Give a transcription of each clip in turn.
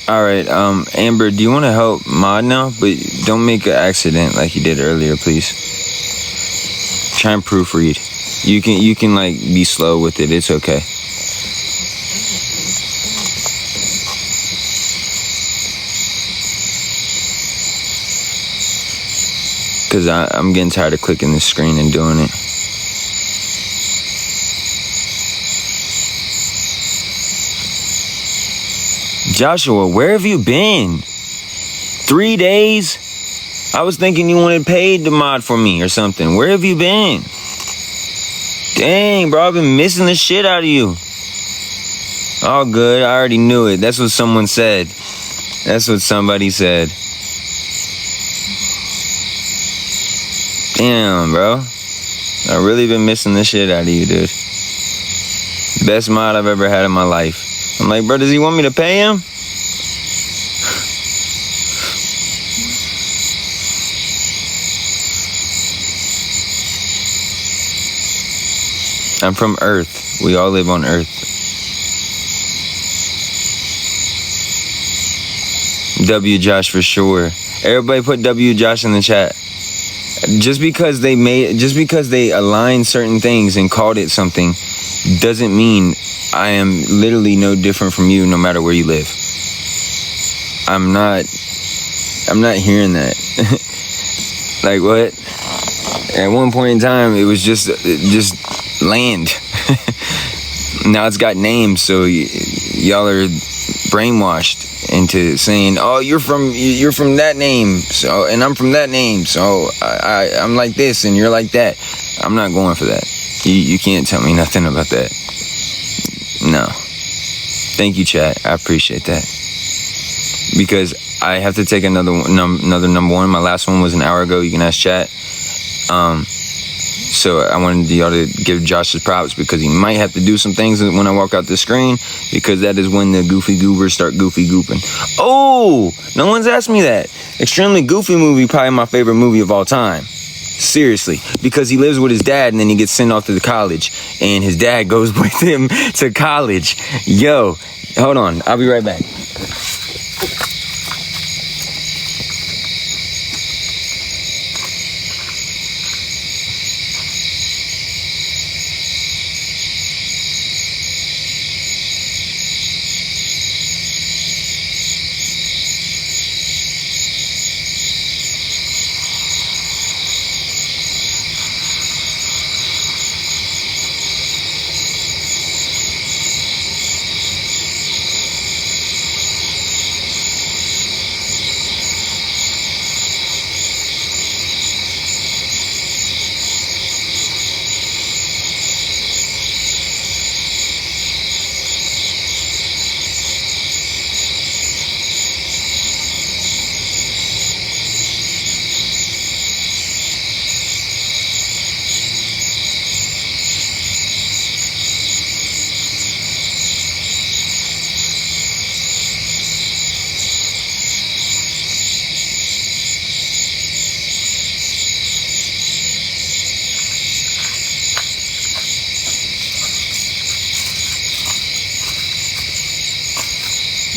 All right, Amber, do you want to help Mod now? But don't make an accident like you did earlier, please. Try and proofread. You can like be slow with it. It's okay. Cause I'm getting tired of clicking the screen and doing it. Joshua, where have you been? 3 days? I was thinking you wanted paid to mod for me or something. Where have you been? Dang, bro, I've been missing the shit out of you. All good, I already knew it. That's what someone said. That's what somebody said. Damn, bro. I really been missing the shit out of you, dude. Best mod I've ever had in my life. I'm like, bro, does he want me to pay him? I'm from Earth. We all live on Earth. W Josh for sure. Everybody put W Josh in the chat. Just because they aligned certain things and called it something doesn't mean I am literally no different from you no matter where you live. I'm not hearing that. Like what? At one point in time it was just land. Now it's got names, so y'all are brainwashed into saying, "Oh, you're from that name," so and I'm from that name, so I'm like this and you're like that. I'm not going for that. You can't tell me nothing about that. No. Thank you, chat. I appreciate that. Because I have to take another number one. My last one was an hour ago. You can ask chat. So I wanted y'all to give Josh his props because he might have to do some things when I walk out the screen, because that is when the goofy goobers start goofy gooping. Oh, no one's asked me that. Extremely Goofy movie, probably my favorite movie of all time. Seriously, because he lives with his dad and then he gets sent off to the college and his dad goes with him to college. Yo, hold on, I'll be right back.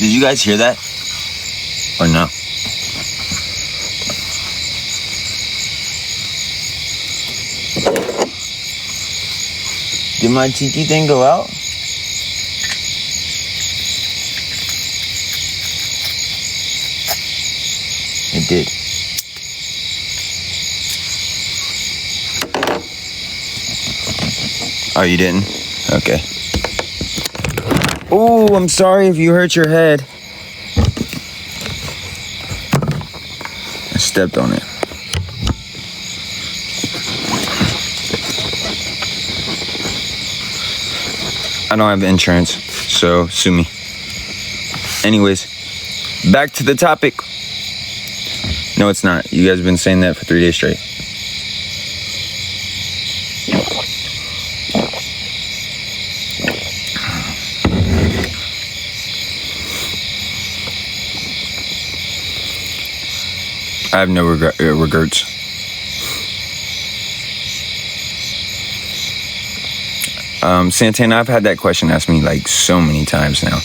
Did you guys hear that? Or no? Did my tiki thing go out? It did. Oh, you didn't? Okay. Oh, I'm sorry if you hurt your head. I stepped on it. I don't have insurance, so sue me. Anyways, back to the topic. No, it's not. You guys have been saying that for 3 days straight. I have no regrets. Santana, I've had that question asked me like so many times now.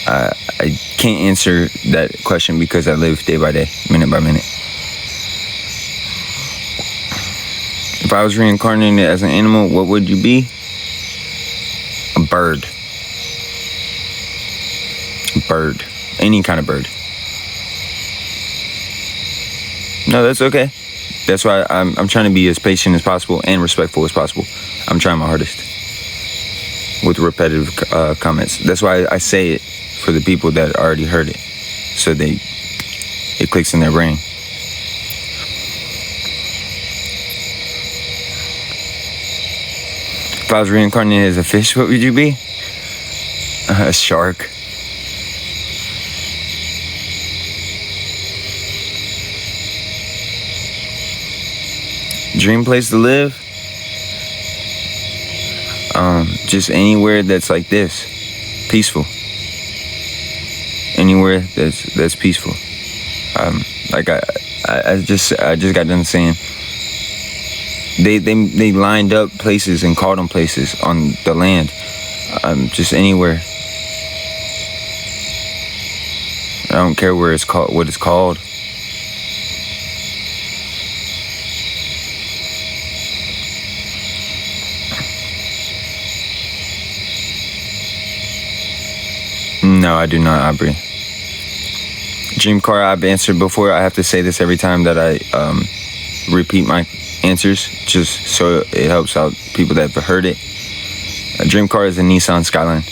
I can't answer that question because I live day by day, minute by minute. If I was reincarnated as an animal, what would you be? A bird. A bird. Any kind of bird. No, that's okay. That's why I'm trying to be as patient as possible and respectful as possible. I'm trying my hardest with repetitive comments. That's why I say it for the people that already heard it, so it clicks in their brain. If I was reincarnated as a fish, what would you be? A shark. Dream place to live? Just anywhere that's like this, peaceful. Anywhere that's peaceful. Like I just got done saying. They lined up places and called them places on the land. Just anywhere. I don't care where it's called, what it's called. No, I do not, Aubrey. Dream car, I've answered before. I have to say this every time that I repeat my answers, just so it helps out people that have heard it. A dream car is a Nissan Skyline.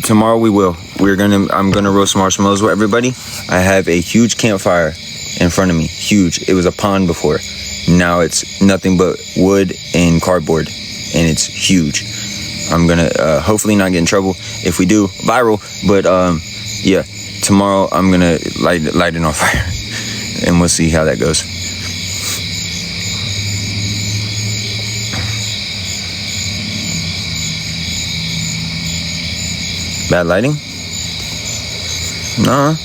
Tomorrow we will. I'm gonna roast marshmallows with everybody. I have a huge campfire in front of me. Huge. It was a pond before. Now it's nothing but wood and cardboard, and it's huge. I'm gonna hopefully not get in trouble. If we do, viral. But yeah, tomorrow I'm gonna light it on fire, and we'll see how that goes. Bad lighting? No.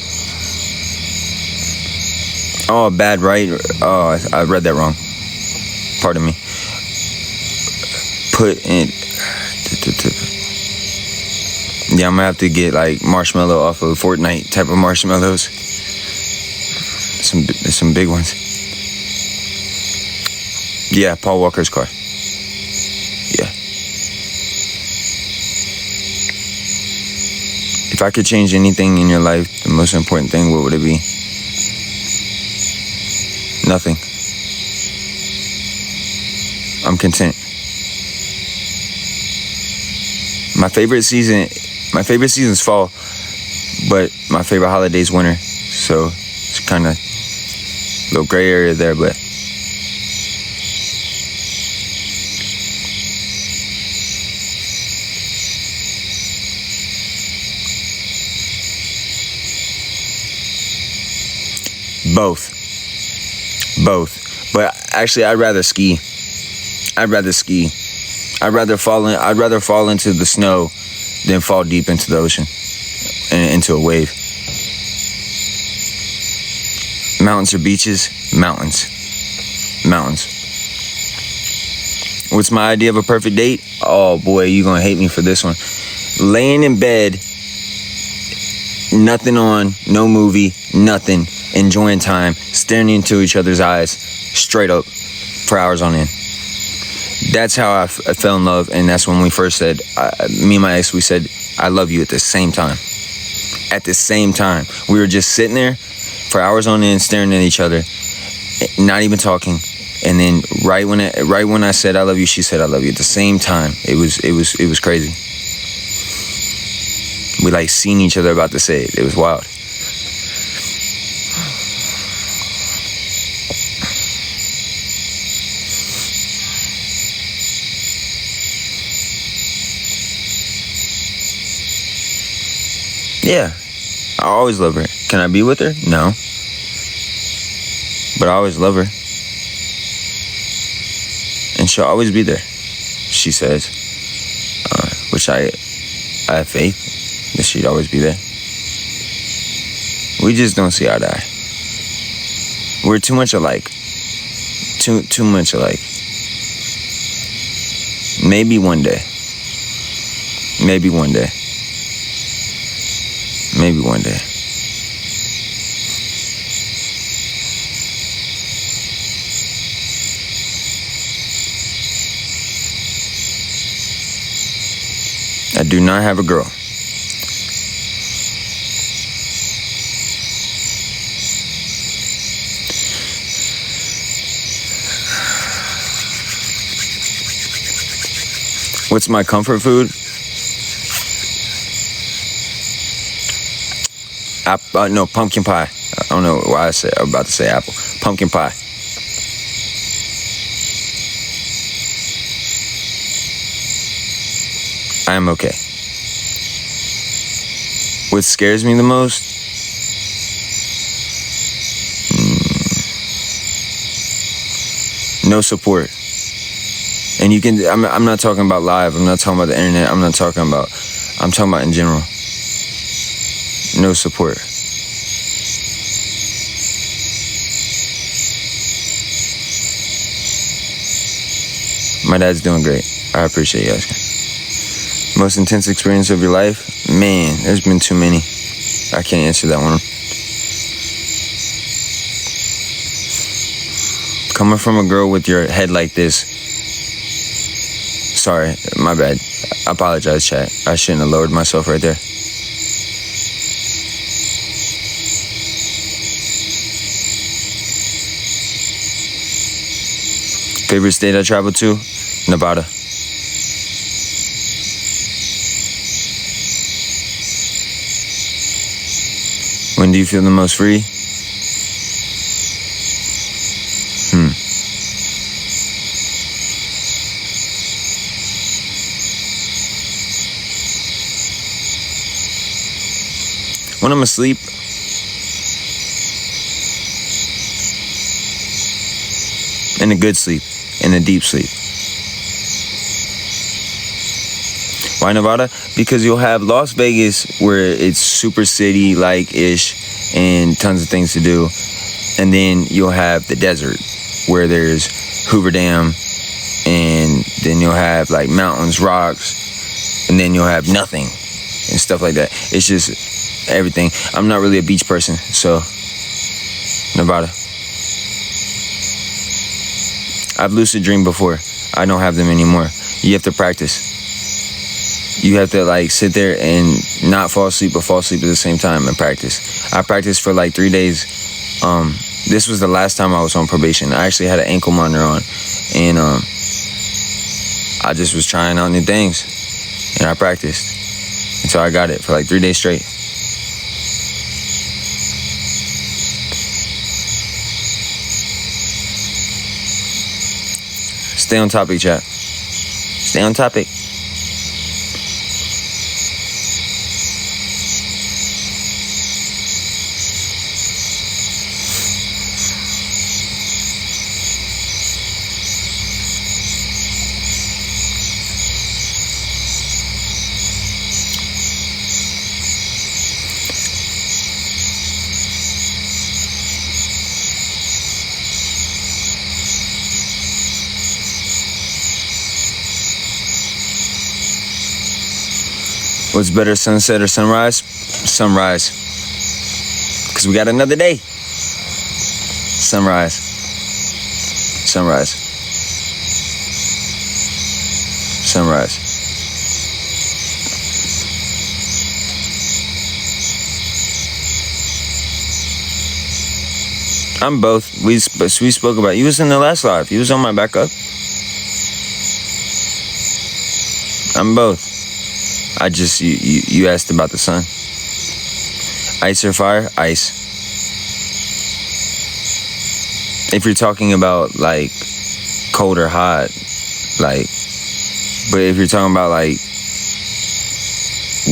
Oh, bad right? Oh, I read that wrong. Pardon me. Put in. Yeah, I'm gonna have to get like marshmallow off of Fortnite type of marshmallows. Some big ones. Yeah, Paul Walker's car. Yeah. If I could change anything in your life, the most important thing, what would it be? Nothing. I'm content. My favorite season's fall, but my favorite holiday is winter. So it's kind of a little gray area there, but both. But actually, I'd rather ski. I'd rather fall into the snow than fall deep into the ocean and into a wave. Mountains or beaches? Mountains. What's my idea of a perfect date? Oh boy, you're gonna hate me for this one. Laying in bed, nothing on, no movie, nothing, enjoying time, staring into each other's eyes, straight up, for hours on end. That's how I fell in love, and that's when we first said, me and my ex, we said, I love you at the same time. At the same time. We were just sitting there for hours on end, staring at each other, not even talking. And then right when I said I love you, she said I love you at the same time. It was crazy. We like seen each other about to say it. It was wild. Yeah, I always love her. Can I be with her? No. But I always love her. And she'll always be there, she says. Which I have faith that she'd always be there. We just don't see eye to eye. We're too much alike. Too much alike. Maybe one day. Maybe one day. Maybe one day. I do not have a girl. What's my comfort food? No, pumpkin pie. I don't know why I'm about to say apple. Pumpkin pie. I am okay. What scares me the most? No support. And you can, I'm not talking about live. I'm not talking about the internet. I'm talking about in general. No support. My dad's doing great. I appreciate you asking. Most intense experience of your life? Man, there's been too many. I can't answer that one. Coming from a girl with your head like this. Sorry, my bad. I apologize, chat. I shouldn't have lowered myself right there. Favorite state I traveled to? Nevada. When do you feel the most free? When I'm asleep. In a good sleep. In a deep sleep. Why Nevada? Because you'll have Las Vegas where it's super city-like-ish and tons of things to do. And then you'll have the desert where there's Hoover Dam, and then you'll have like mountains, rocks, and then you'll have nothing and stuff like that. It's just everything. I'm not really a beach person, so Nevada. I've lucid dreamed before. I don't have them anymore. You have to practice. You have to like sit there and not fall asleep but fall asleep at the same time and practice. I practiced for like 3 days. This was the last time I was on probation. I actually had an ankle monitor on, and I just was trying out new things, and I practiced until I got it for like 3 days straight. Stay on topic, chat. Stay on topic. What's better, sunset or sunrise? Sunrise. Because we got another day. Sunrise. Sunrise. Sunrise. I'm both. We spoke about it. You was in the last live. You was on my backup. I'm both. I just, you asked about the sun. Ice or fire? Ice. If you're talking about like cold or hot, like, but if you're talking about like,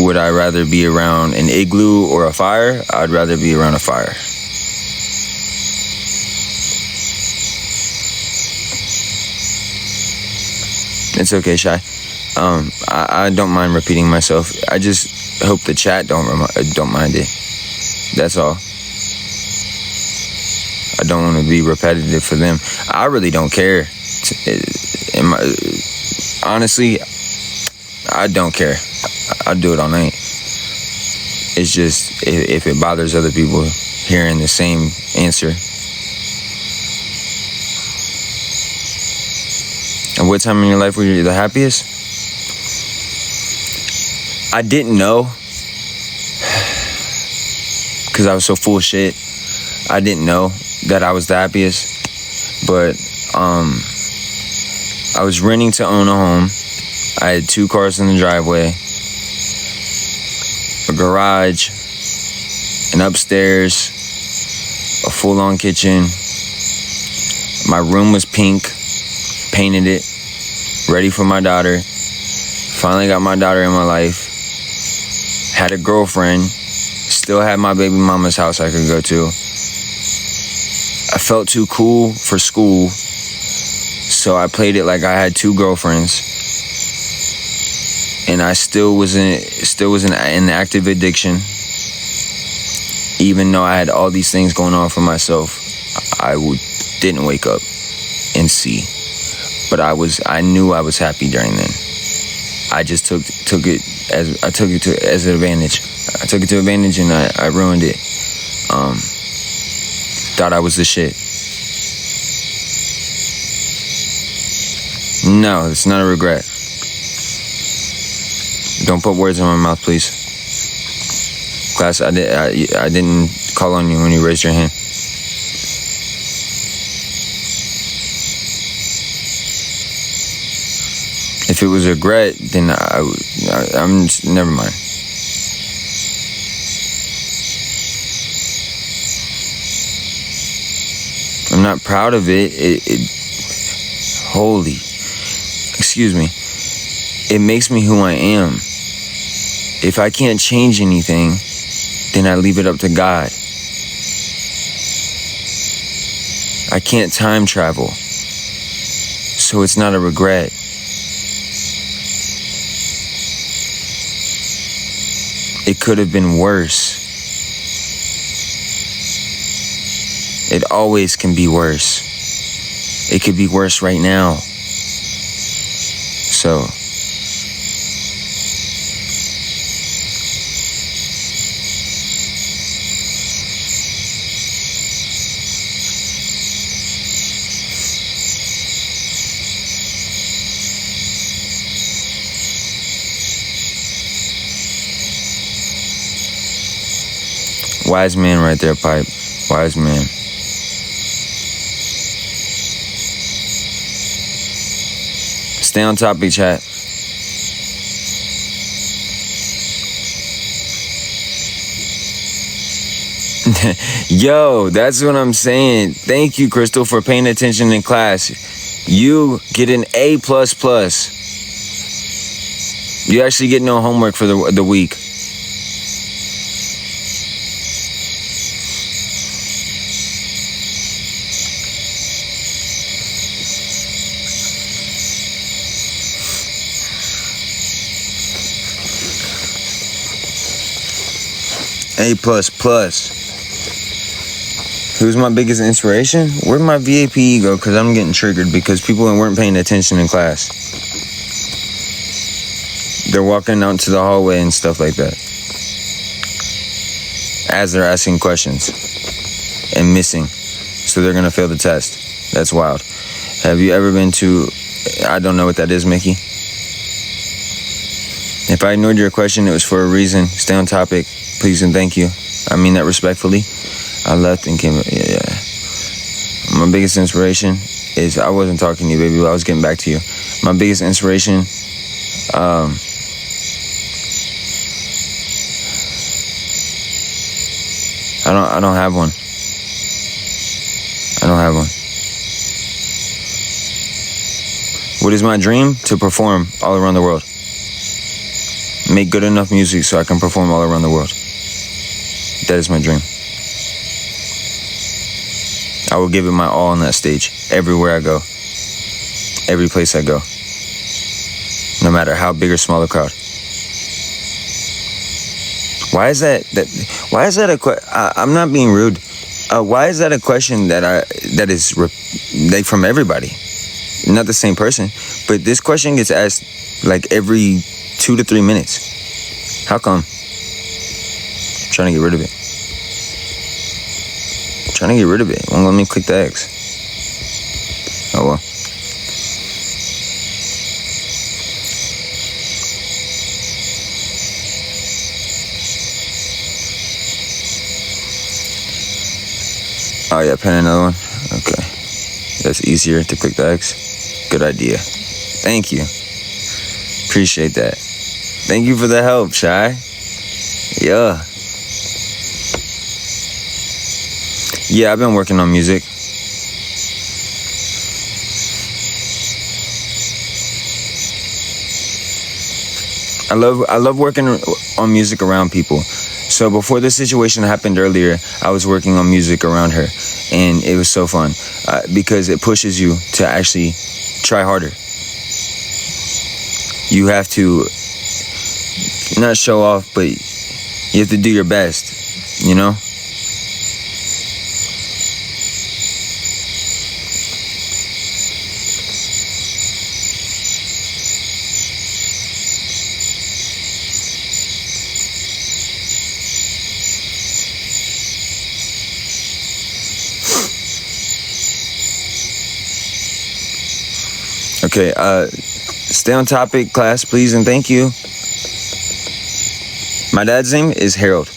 would I rather be around an igloo or a fire? I'd rather be around a fire. It's okay, Shy. I don't mind repeating myself. I just hope the chat don't mind it. That's all. I don't want to be repetitive for them. I really don't care. honestly, I don't care. I'll do it all night. It's just if it bothers other people hearing the same answer. And what time in your life were you the happiest? I didn't know, because I was so full of shit. I didn't know that I was the happiest. But I was renting to own a home. I had 2 cars in the driveway, a garage, an upstairs, a full-on kitchen. My room was pink, painted it, ready for my daughter. Finally got my daughter in my life. Had a girlfriend, still had my baby mama's house I could go to. I felt too cool for school, so I played it like I had 2 girlfriends. And I still was in active addiction. Even though I had all these things going on for myself, I didn't wake up and see. But I knew I was happy during then. I just took it as an advantage. I took it to advantage and I ruined it. Thought I was the shit. No, it's not a regret. Don't put words in my mouth, please. Class, I didn't call on you when you raised your hand. If it was a regret, then I'm just, never mind. I'm not proud of it. Excuse me. It makes me who I am. If I can't change anything, then I leave it up to God. I can't time travel, so it's not a regret. It could have been worse. It always can be worse. It could be worse right now. So, wise man right there, Pipe. Wise man. Stay on topic, chat. Yo, that's what I'm saying. Thank you, Crystal, for paying attention in class. You get an A++. You actually get no homework for the week. A++. Who's my biggest inspiration? Where'd my VAPE go? Because I'm getting triggered because people weren't paying attention in class. They're walking out to the hallway and stuff like that as they're asking questions and missing. So they're going to fail the test. That's wild. Have you ever been to... I don't know what that is, Mickey. If I ignored your question, it was for a reason. Stay on topic. Please and thank you. I mean that respectfully. I left and came... Yeah. My biggest inspiration is... I wasn't talking to you, baby, but I was getting back to you. My biggest inspiration... I don't have one. I don't have one. What is my dream? To perform all around the world. Make good enough music so I can perform all around the world. That is my dream. I will give it my all on that stage. Everywhere I go. Every place I go. No matter how big or small the crowd. Why is that I'm not being rude. Why is that a question that is from everybody? not the same person, but this question gets asked like every 2 to 3 minutes. How come? I'm trying to get rid of it. Trying to get rid of it. Won't let me click the X. Oh well. Oh yeah, pen another one. Okay. That's easier to click the X. Good idea. Thank you. Appreciate that. Thank you for the help, Shy. Yeah. Yeah, I've been working on music. I love working on music around people. So before this situation happened earlier, I was working on music around her, and it was so fun because it pushes you to actually try harder. You have to not show off, but you have to do your best, you know? Okay, stay on topic, class, please, and thank you. My dad's name is Harold.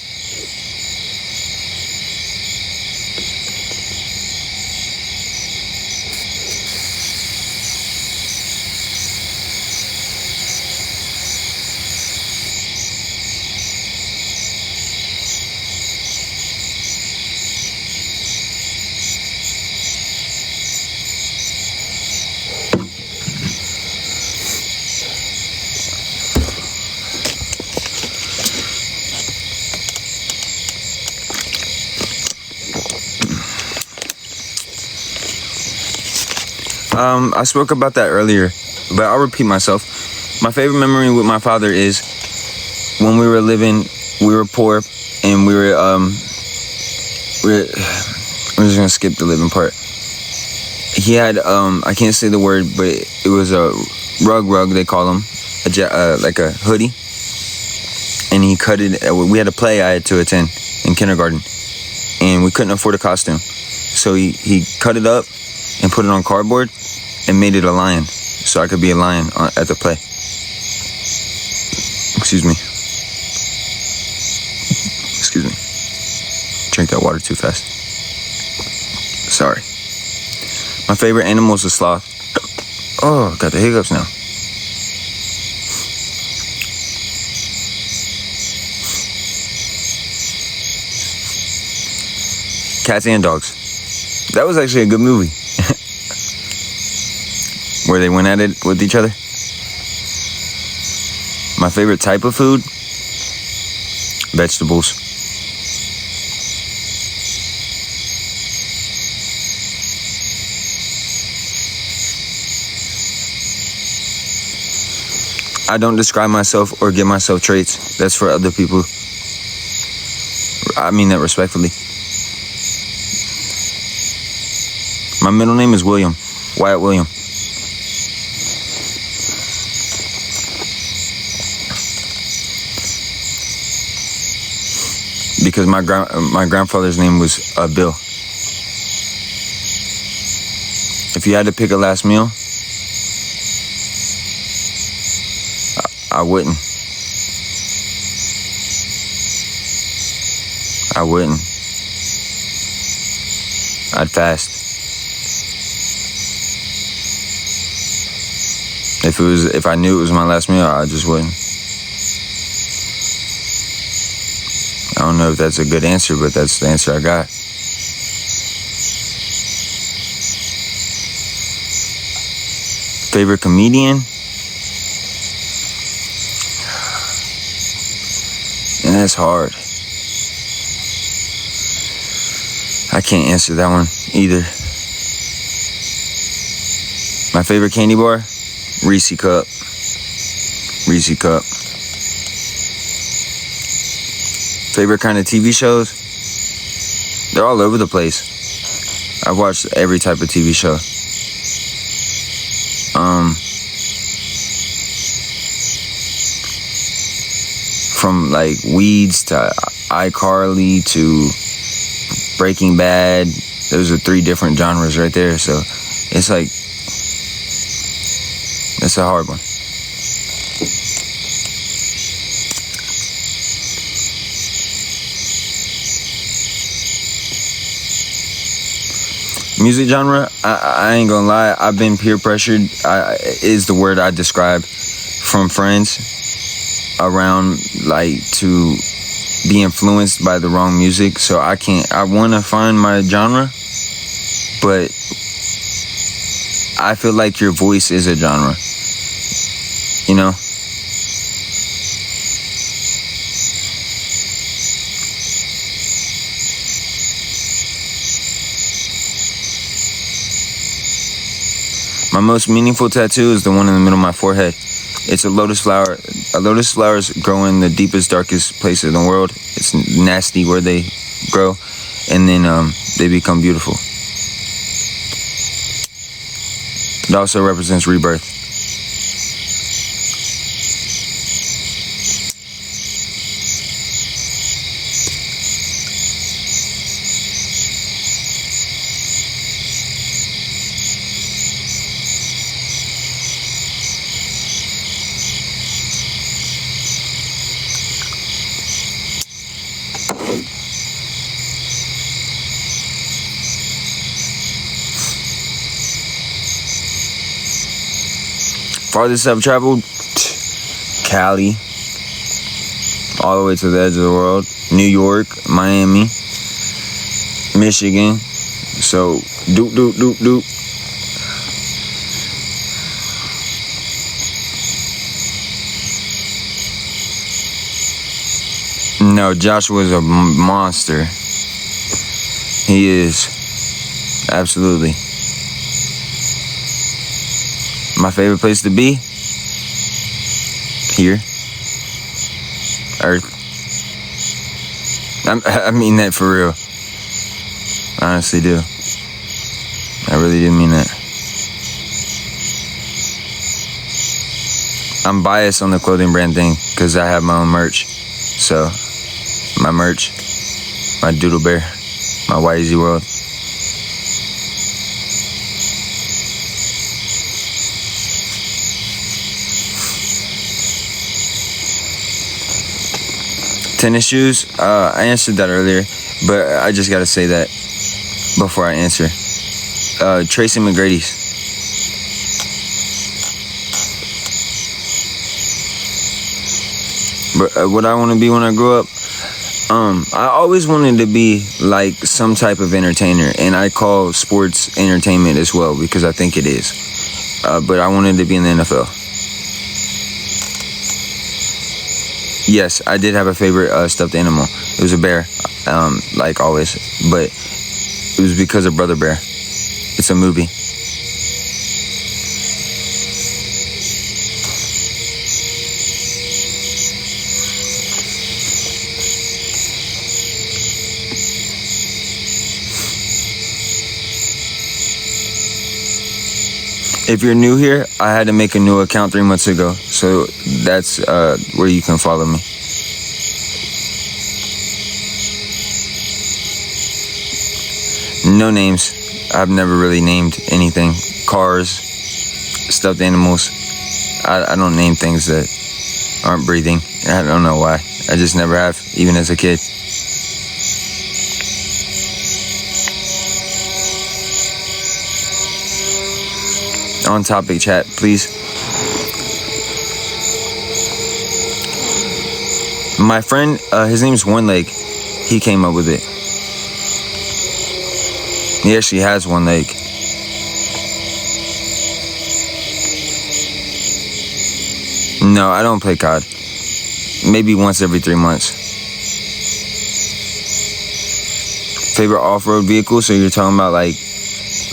I spoke about that earlier, but I'll repeat myself. My favorite memory with my father is when we were poor, and I'm just gonna skip the living part. He had, I can't say the word, but it was a rug, they call them, like a hoodie, and he cut it. We had a play I had to attend in kindergarten, and we couldn't afford a costume, so he cut it up and put it on cardboard and made it a lion, so I could be a lion at the play. Excuse me. Drink that water too fast. Sorry. My favorite animal is a sloth. Oh, got the hiccups now. Cats and dogs. That was actually a good movie. Where they went at it with each other. My favorite type of food? Vegetables. I don't describe myself or give myself traits. That's for other people. I mean that respectfully. My middle name is William. Wyatt William. Because my grandfather's name was Bill. If you had to pick a last meal, I wouldn't. I'd fast. If I knew it was my last meal, I just wouldn't. I don't know if that's a good answer, but that's the answer I got. Favorite comedian? And that's hard. I can't answer that one either. My favorite candy bar? Reese Cup. Favorite kind of TV shows? They're all over the place. I've watched every type of TV show. From like Weeds to iCarly to Breaking Bad, those are 3 different genres right there. So it's like, it's a hard one. Music genre, I ain't gonna lie, I've been peer pressured, is the word I describe, from friends around, like, to be influenced by the wrong music. So I want to find my genre, but I feel like your voice is a genre, you know? My most meaningful tattoo is the one in the middle of my forehead. It's a lotus flower. Lotus flowers grow in the deepest, darkest place in the world. It's nasty where they grow, and then they become beautiful. It also represents rebirth. Farthest I've traveled, Cali, all the way to the edge of the world. New York, Miami, Michigan. So, doop. No, Joshua's a monster. He is. Absolutely. My favorite place to be? Here. Earth. I mean that for real. I honestly do. I really do mean that. I'm biased on the clothing brand thing because I have my own merch. So, my merch, my Doodle Bear, my Wyezy World. Tennis shoes, I answered that earlier, but I just gotta say that before I answer. Tracy McGrady's. But what I want to be when I grow up, I always wanted to be like some type of entertainer, and I call sports entertainment as well because I think it is. But I wanted to be in the NFL. Yes, I did have a favorite stuffed animal. It was a bear, like always, but it was because of Brother Bear. It's a movie. If you're new here, I had to make a new account 3 months ago, so that's where you can follow me. No names. I've never really named anything. Cars, stuffed animals. I don't name things that aren't breathing. I don't know why. I just never have, even as a kid. On topic, chat, please. My friend, his name's One Leg. He came up with it. He actually has one leg. No, I don't play COD. Maybe once every 3 months. Favorite off-road vehicle? So you're talking about like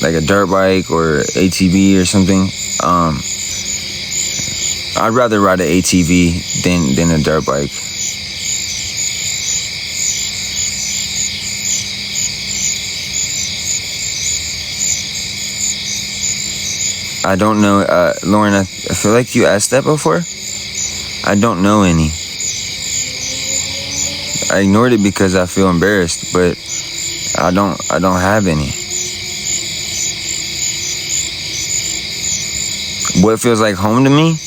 a dirt bike or ATV or something? I'd rather ride an ATV than a dirt bike. I don't know, Lauren, I feel like you asked that before. I don't know any. I ignored it because I feel embarrassed, but I don't have any. What feels like home to me?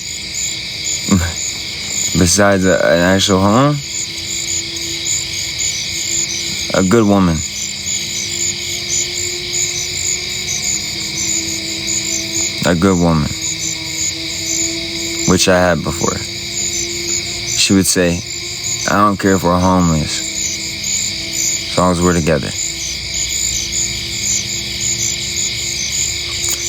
Besides an actual home? A good woman. A good woman. Which I had before. She would say, I don't care if we're homeless, as long as we're together.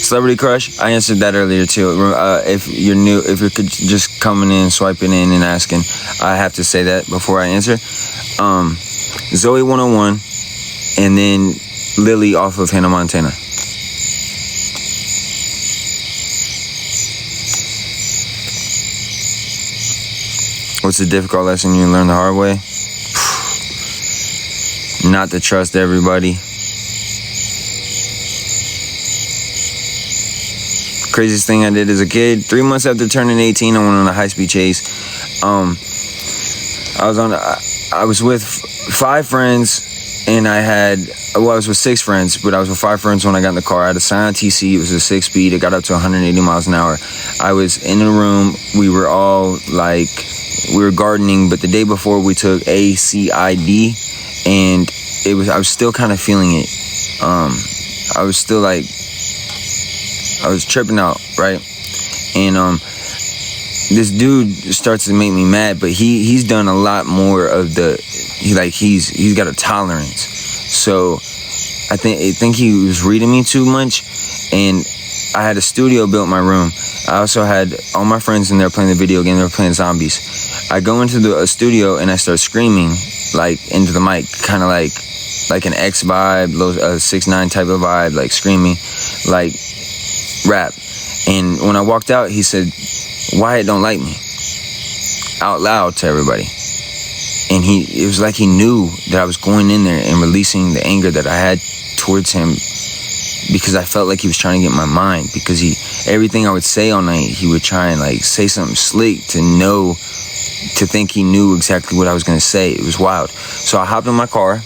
Celebrity crush? I answered that earlier too. If you're new, if you're just coming in, swiping in and asking, I have to say that before I answer. Zoe 101, and then Lily off of Hannah Montana. What's a difficult lesson you learned the hard way? Not to trust everybody. Craziest thing I did as a kid, 3 months after turning 18, I went on a high-speed chase. I was with 5 friends, and I was with 6 friends, but I was with 5 friends when I got in the car. I had a Scion TC, it was a 6-speed, it got up to 180 miles an hour. I was in a room, we were all we were gardening, but the day before we took ACID, and I was still kind of feeling it. I was still I was tripping out, right? And this dude starts to make me mad, but he's done a lot more of he's got a tolerance. So I think he was reading me too much, and I had a studio built in my room. I also had all my friends in there playing the video game. They were playing zombies. I go into the studio and I start screaming into the mic, kind of like an X vibe, 6ix9ine type of vibe, screaming, rap. And when I walked out, he said, Wyatt don't like me, out loud to everybody. And it was like he knew that I was going in there and releasing the anger that I had towards him, because I felt like he was trying to get my mind, because everything I would say all night, he would try and say something slick to think he knew exactly what I was going to say. It was wild. So I hopped in my car,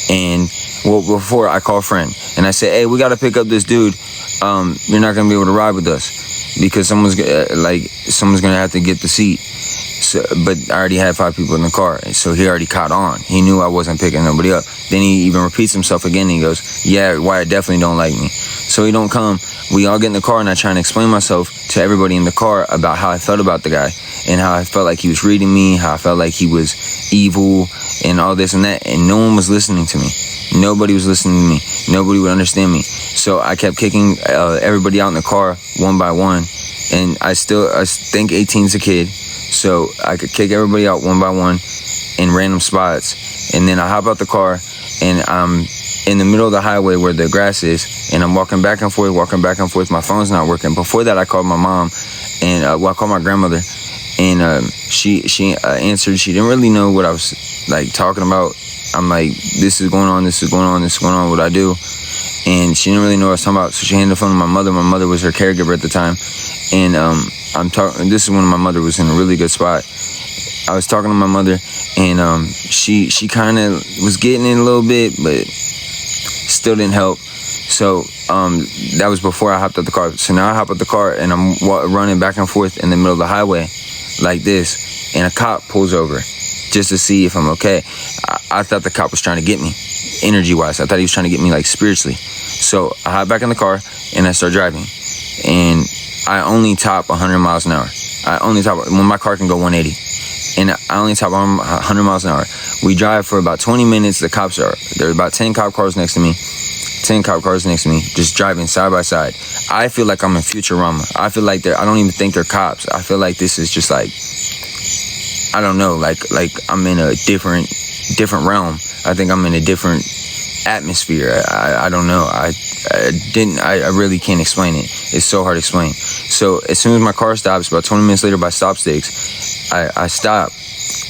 and before I call a friend and I say, hey, we got to pick up this dude. You're not going to be able to ride with us because someone's going to have to get the seat. So, but I already had 5 people in the car, so he already caught on. He knew I wasn't picking nobody up. Then he even repeats himself again, and he goes, yeah, Wyatt definitely don't like me. So he don't come. We all get in the car, and I try and explain myself to everybody in the car about how I felt about the guy, and how I felt like he was reading me, how I felt like he was evil, and all this and that, and no one was listening to me. Nobody was listening to me. Nobody would understand me. So I kept kicking everybody out in the car one by one, and I think 18's a kid, so I could kick everybody out one by one in random spots. And then I hop out the car, and I'm in the middle of the highway where the grass is, and I'm walking back and forth. My phone's not working. Before that, I called my mom, and I called my grandmother, and she answered. She didn't really know what I was talking about. I'm like, this is going on, what I do. And she didn't really know what I was talking about, so she handed the phone to my mother. My mother was her caregiver at the time. And this is when my mother was in a really good spot. I was talking to my mother, and she kind of was getting it a little bit, but still didn't help. So that was before I hopped out the car. So now I hop out the car, and I'm running back and forth in the middle of the highway like this, and a cop pulls over just to see if I'm okay. I thought the cop was trying to get me, energy-wise. I thought he was trying to get me, spiritually. So I hop back in the car, and I start driving. And I only top 100 miles an hour. When my car can go 180. And I only top 100 miles an hour. We drive for about 20 minutes. There are about 10 cop cars next to me. Just driving side by side. I feel like I'm in Futurama. I feel like I don't even think they're cops. I feel like this is just I don't know, I'm in a different realm. I think I'm in a different atmosphere. I don't know. I really can't explain it. It's so hard to explain. So as soon as my car stops, about 20 minutes later by stop sticks, I stop,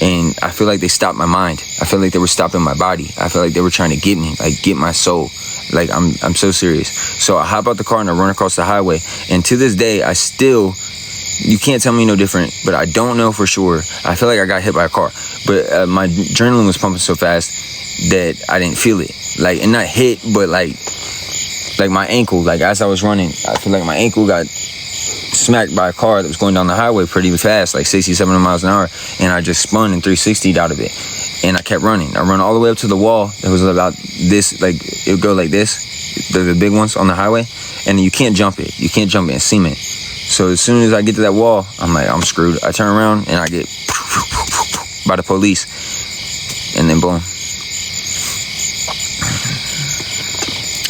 and I feel like they stopped my mind. I feel like they were stopping my body. I feel like they were trying to get me, get my soul. Like, I'm so serious. So I hop out the car and I run across the highway. And to this day, I still, you can't tell me no different, but I don't know for sure. I feel like I got hit by a car. But my adrenaline was pumping so fast that I didn't feel it. Like, and not hit, but like my ankle, like as I was running, I feel like my ankle got smacked by a car that was going down the highway pretty fast, like 60, 70 miles an hour, and I just spun and 360'd out of it. And I kept running. I run all the way up to the wall. It was about this, like, it would go like this, the big ones on the highway, and you can't jump it. You can't jump it and cement. So as soon as I get to that wall, I'm like, I'm screwed. I turn around and I get by the police, and then boom.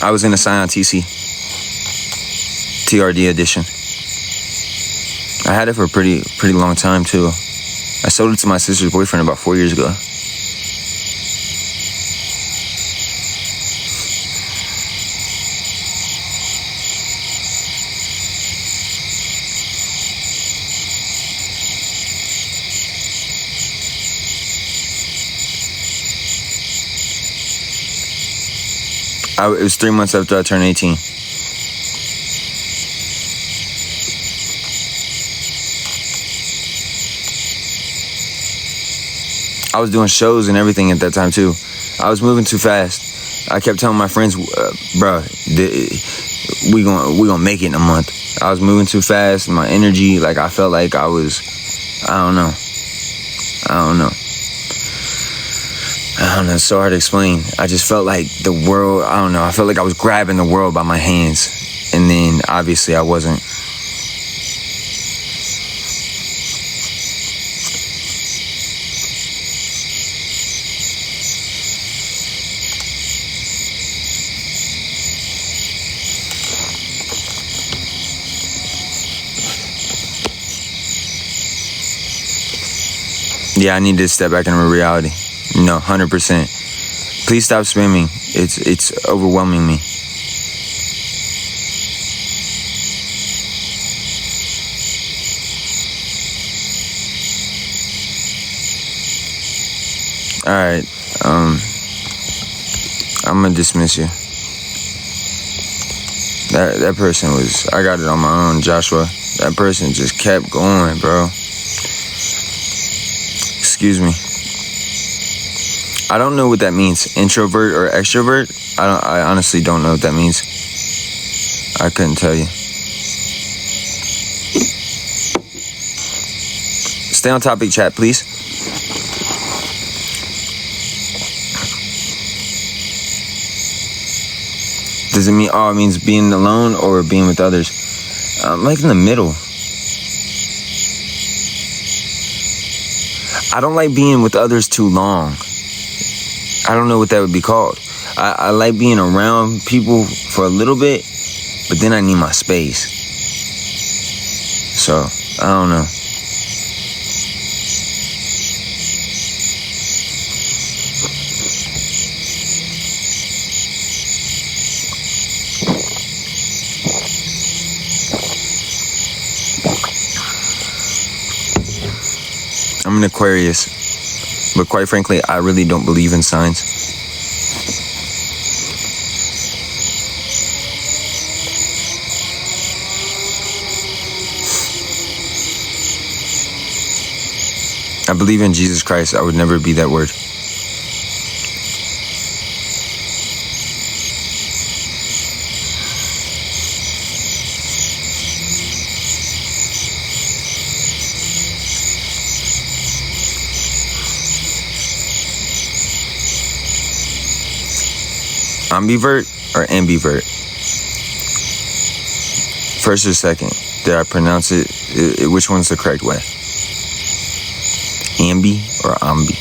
I was in a Scion TC, TRD edition. I had it for a pretty long time too. I sold it to my sister's boyfriend about 4 years ago. It was 3 months after I turned 18. I was doing shows and everything at that time too. I was moving too fast. I kept telling my friends, bro, we gonna make it in a month. I was moving too fast. My energy, like I felt like I don't know. It's so hard to explain. I just felt like the world, I don't know. I felt like I was grabbing the world by my hands. And then obviously I wasn't. Yeah, I need to step back into reality. No, 100%. Please stop spamming. It's overwhelming me. Alright, I'm gonna dismiss you. That person was, I got it on my own, Joshua. That person just kept going, bro. Excuse me. I don't know what that means. Introvert or extrovert? I honestly don't know what that means. I couldn't tell you. Stay on topic, chat, please. Does it mean, it means being alone or being with others? I'm like in the middle. I don't like being with others too long. I don't know what that would be called. I like being around people for a little bit, but then I need my space. So, I don't know. I'm an Aquarius, but quite frankly, I really don't believe in signs. I believe in Jesus Christ. I would never be that word. Ambivert or ambivert? First or second? Did I pronounce it? Which one's the correct way? Ambi or ambi?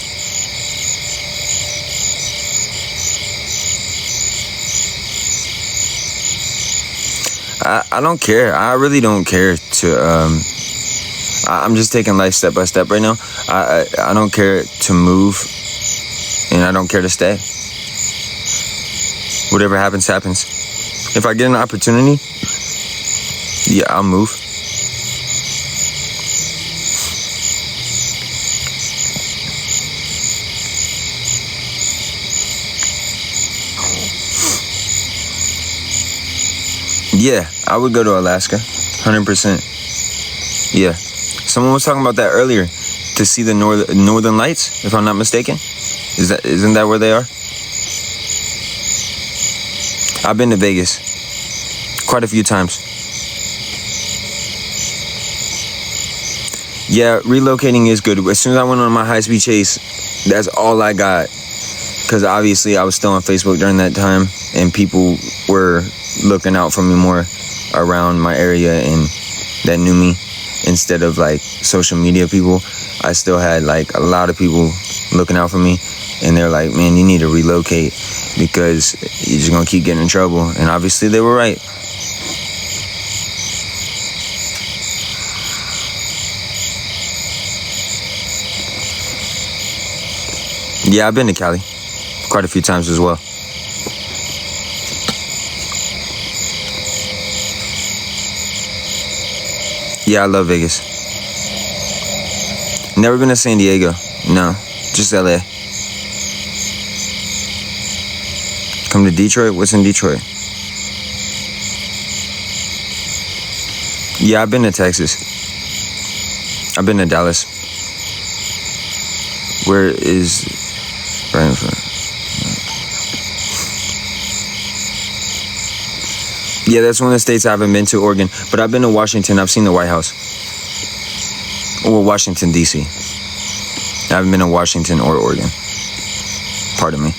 I don't care. I really don't care to. I'm just taking life step by step right now. I don't care to move, and I don't care to stay. Whatever happens, happens. If I get an opportunity, yeah, I'll move. Yeah, I would go to Alaska, 100%. Yeah, someone was talking about that earlier, to see the northern lights, if I'm not mistaken. Isn't that where they are? I've been to Vegas quite a few times. Yeah, relocating is good. As soon as I went on my high-speed chase, that's all I got. Because obviously I was still on Facebook during that time, and people were looking out for me more around my area and that knew me, instead of like social media people. I still had like a lot of people looking out for me, and they're like, man, you need to relocate because you're just gonna keep getting in trouble. And obviously they were right. Yeah, I've been to Cali quite a few times as well. Yeah, I love Vegas. Never been to San Diego. No, just LA. Come to Detroit? What's in Detroit? Yeah, I've been to Texas. I've been to Dallas. Where is... right in front. Yeah, that's one of the states I haven't been to, Oregon. But I've been to Washington. I've seen the White House. Or Washington, D.C. I haven't been to Washington or Oregon. Pardon me.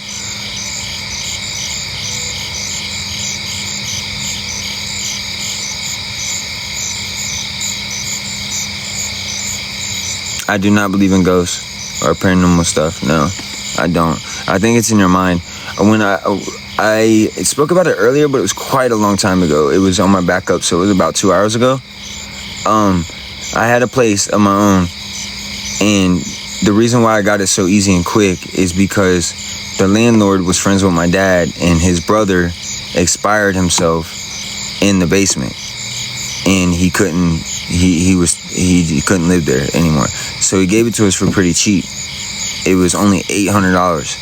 I do not believe in ghosts or paranormal stuff. No, I don't. I think it's in your mind. When I spoke about it earlier, but it was quite a long time ago. It was on my backup, so it was about 2 hours ago. I had a place of my own, and the reason why I got it so easy and quick is because the landlord was friends with my dad, and his brother expired himself in the basement, and he couldn't live there anymore. So he gave it to us for pretty cheap. It was only $800.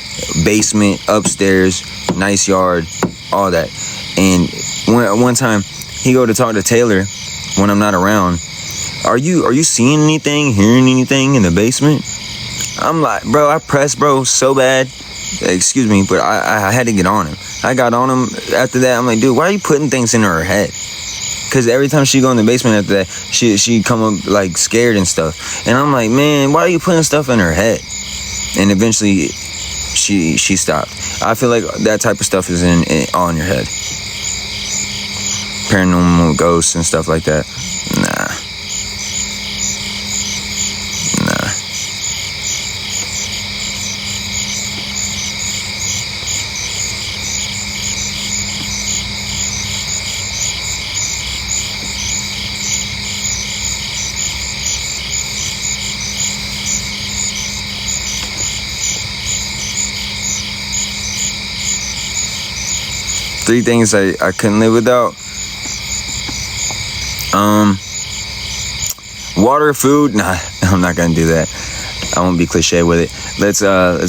Basement, upstairs, nice yard, all that. And one time he go to talk to Taylor when I'm not around. Are you seeing anything, hearing anything in the basement? I'm like, bro, I pressed bro so bad. Excuse me, but I had to get on him. I got on him after that. I'm like, dude, why are you putting things in her head? Because every time she go in the basement after that, she come up like scared and stuff. And I'm like, man, why are you putting stuff in her head? And eventually she stopped. I feel like that type of stuff is all in your head. Paranormal ghosts and stuff like that. Nah. 3 things I couldn't live without. Water, food. Nah, I'm not gonna do that. I won't be cliche with it. Let's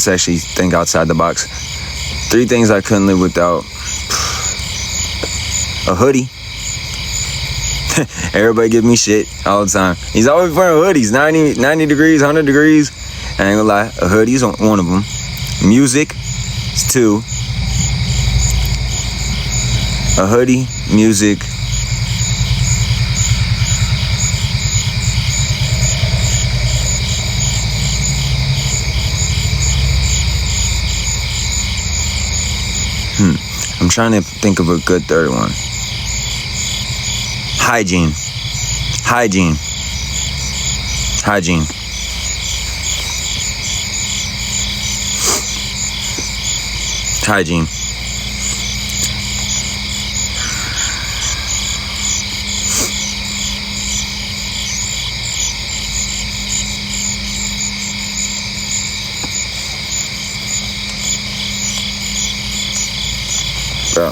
actually think outside the box. 3 things I couldn't live without. A hoodie. Everybody give me shit all the time. He's always wearing hoodies. 90 degrees, 100 degrees. I ain't gonna lie. A hoodie's one of them. Music is 2. A hoodie, music. I'm trying to think of a good third one. Hygiene. Hygiene. Bro.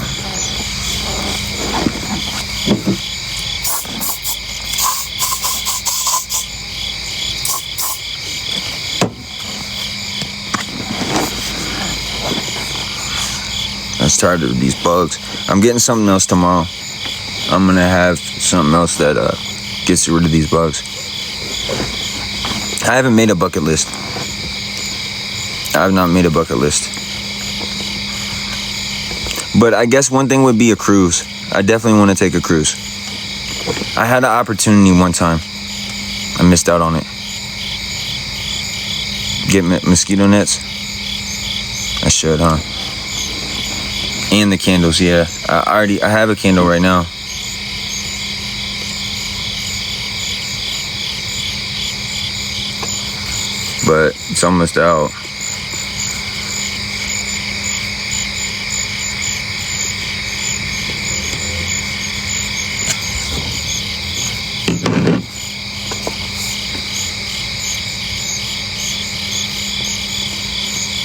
I'm tired of these bugs. I'm getting something else tomorrow. I'm gonna have something else that gets rid of these bugs. I haven't made a bucket list. I have not made a bucket list. But I guess one thing would be a cruise. I definitely want to take a cruise. I had an opportunity one time. I missed out on it. Get mosquito nets? I should, huh? And the candles, yeah. I have a candle right now. But it's almost out.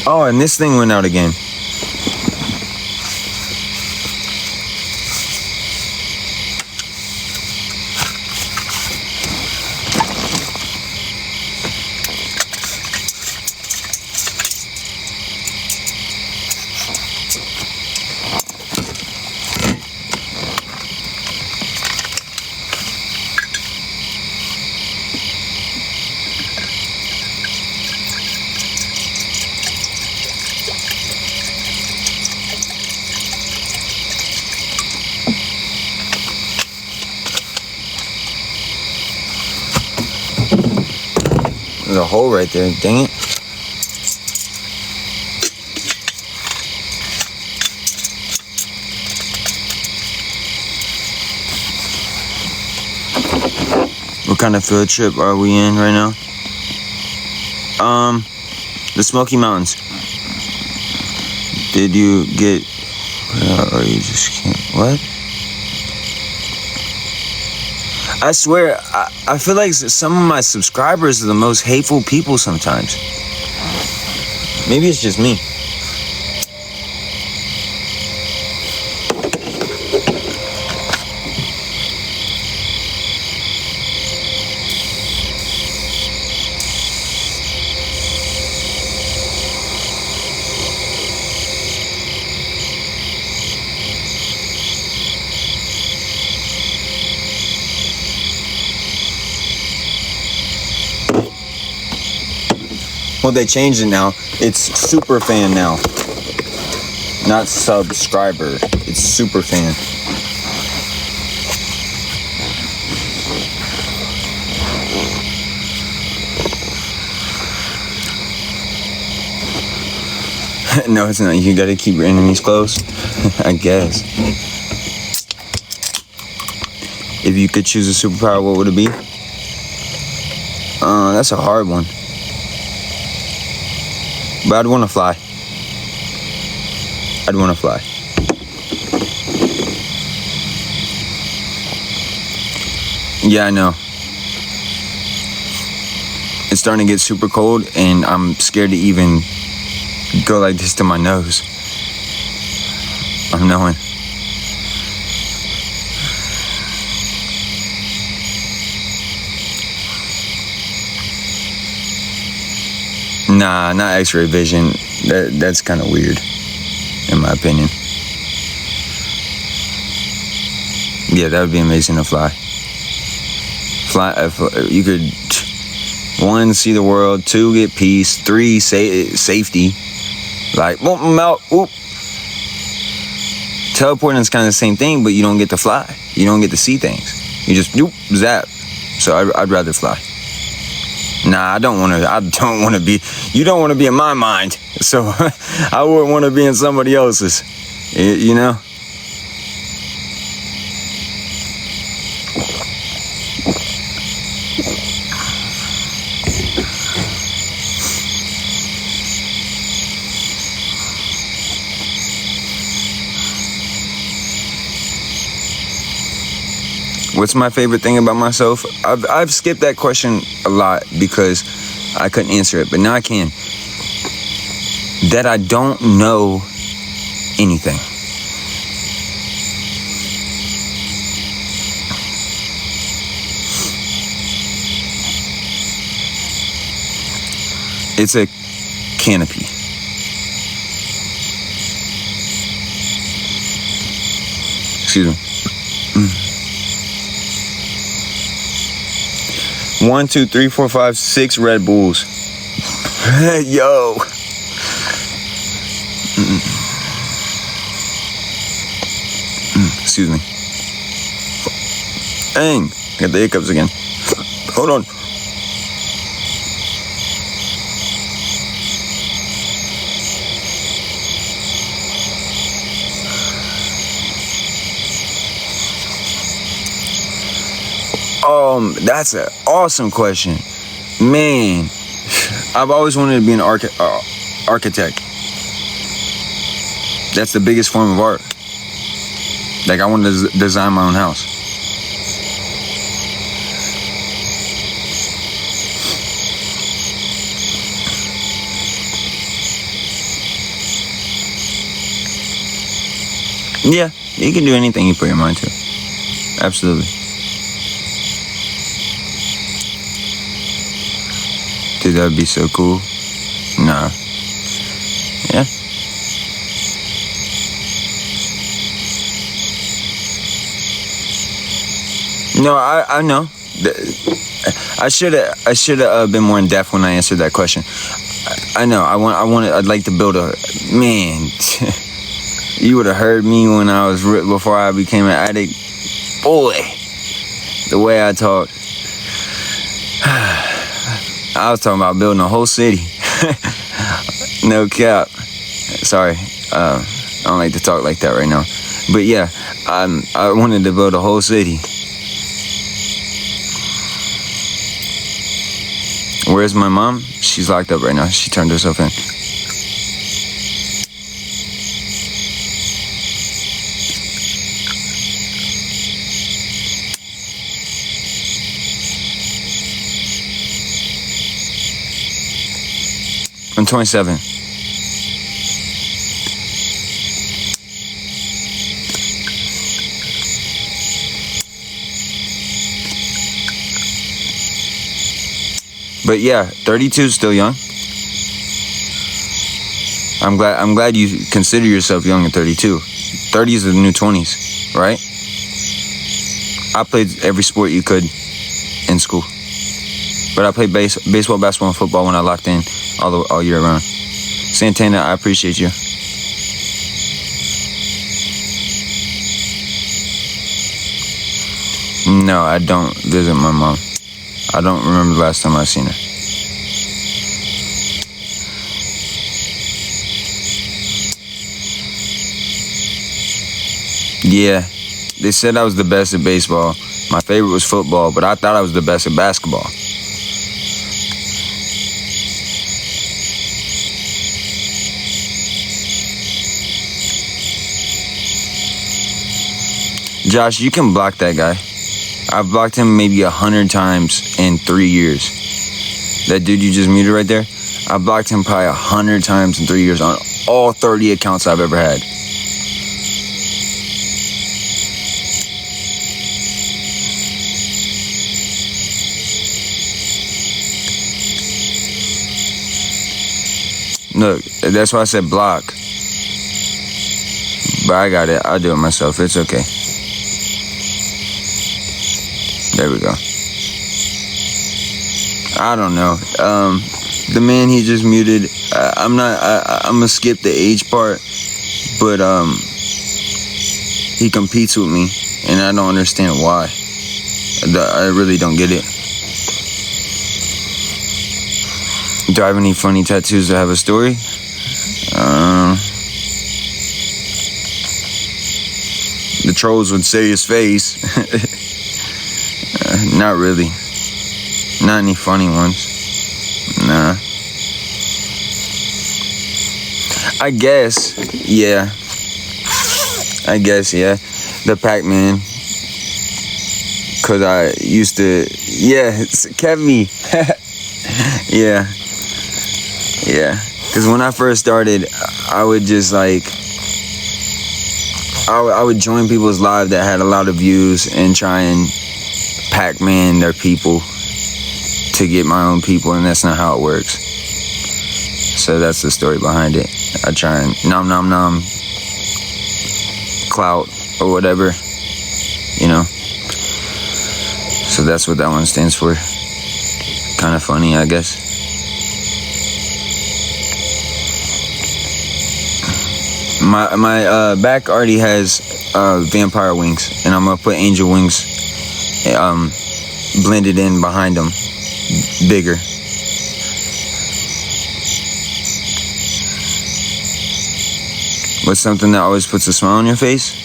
Oh, and this thing went out again. There's a hole right there, dang it. What kind of field trip are we in right now? The Smoky Mountains. Did you get, or you just can't, what? I swear, I feel like some of my subscribers are the most hateful people sometimes. Maybe it's just me. Well, they changed it now. It's super fan now. Not subscriber. It's super fan. No, it's not. You gotta keep your enemies close. I guess. If you could choose a superpower, what would it be? That's a hard one. But I'd want to fly. I'd want to fly. Yeah, I know. It's starting to get super cold, and I'm scared to even go like this to my nose. I'm knowing. Nah, not X-ray vision. That's kind of weird, in my opinion. Yeah, that would be amazing to fly. You could, 1, see the world, 2, get peace, 3, safety. Like, boom, out, whoop. Teleporting is kind of the same thing, but you don't get to fly. You don't get to see things. You just, doop, zap. So I'd rather fly. Nah, I don't want to be, you don't want to be in my mind. So I wouldn't want to be in somebody else's, you know? What's my favorite thing about myself? I've skipped that question a lot because I couldn't answer it, but now I can. That I don't know anything. It's a canopy. Excuse me. 1, 2, 3, 4, 5, 6 Red Bulls. Yo. Excuse me. Dang. Got the hiccups again. Hold on. That's an awesome question. Man, I've always wanted to be an architect. That's the biggest form of art. Like, I want to design my own house. Yeah, you can do anything you put your mind to. Absolutely. Dude, that would be so cool. Nah. Yeah. No, I know. I should have been more in depth when I answered that question. I know. I'd like to build a man. You would have heard me when I was before I became an addict. Boy, the way I talked. I was talking about building a whole city. No cap. Sorry, I don't like to talk like that right now. But yeah, I wanted to build a whole city. Where's my mom? She's locked up right now. She turned herself in. I'm 27. But yeah, 32 is still young. I'm glad you consider yourself young at 32. 30 is the new 20s, right? I played every sport you could in school. But I played baseball, basketball, and football when I locked in all year round. Santana, I appreciate you. No, I don't visit my mom. I don't remember the last time I seen her. Yeah, they said I was the best at baseball. My favorite was football, but I thought I was the best at basketball. Josh, you can block that guy. I've blocked him maybe 100 times in 3 years. That dude you just muted right there, I blocked him probably 100 times in 3 years on all 30 accounts I've ever had. Look, that's why I said block. But I got it. I'll do it myself. It's okay. There we go. I don't know. The man he just muted, I'm gonna skip the age part, but he competes with me, and I don't understand why. I really don't get it. Do I have any funny tattoos that have a story? The trolls would say his face. Not really. Not any funny ones. Nah. I guess, yeah. The Pac-Man. Cause I used to, yeah, it's Kevin. Yeah. Cause when I first started, I would just like, I would join people's lives that had a lot of views and try and Pac-Man their people to get my own people, and that's not how it works. So that's the story behind it. I try and nom clout or whatever, you know. So that's what that one stands for. kind of funny, I guess. My back already has vampire wings, and I'm gonna put angel wings blended in behind them, bigger. What's something that always puts a smile on your face?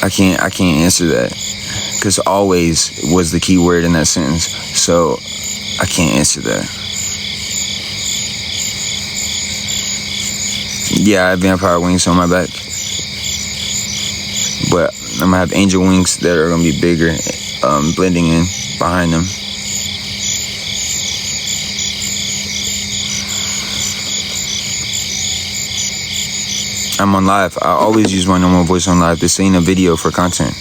I can't answer that, because always was the key word in that sentence, so I can't answer that. Yeah, I have vampire wings on my back, but I'm gonna have angel wings that are gonna be bigger, blending in behind them. I'm on live. I always use my normal voice on live. This ain't a video for content.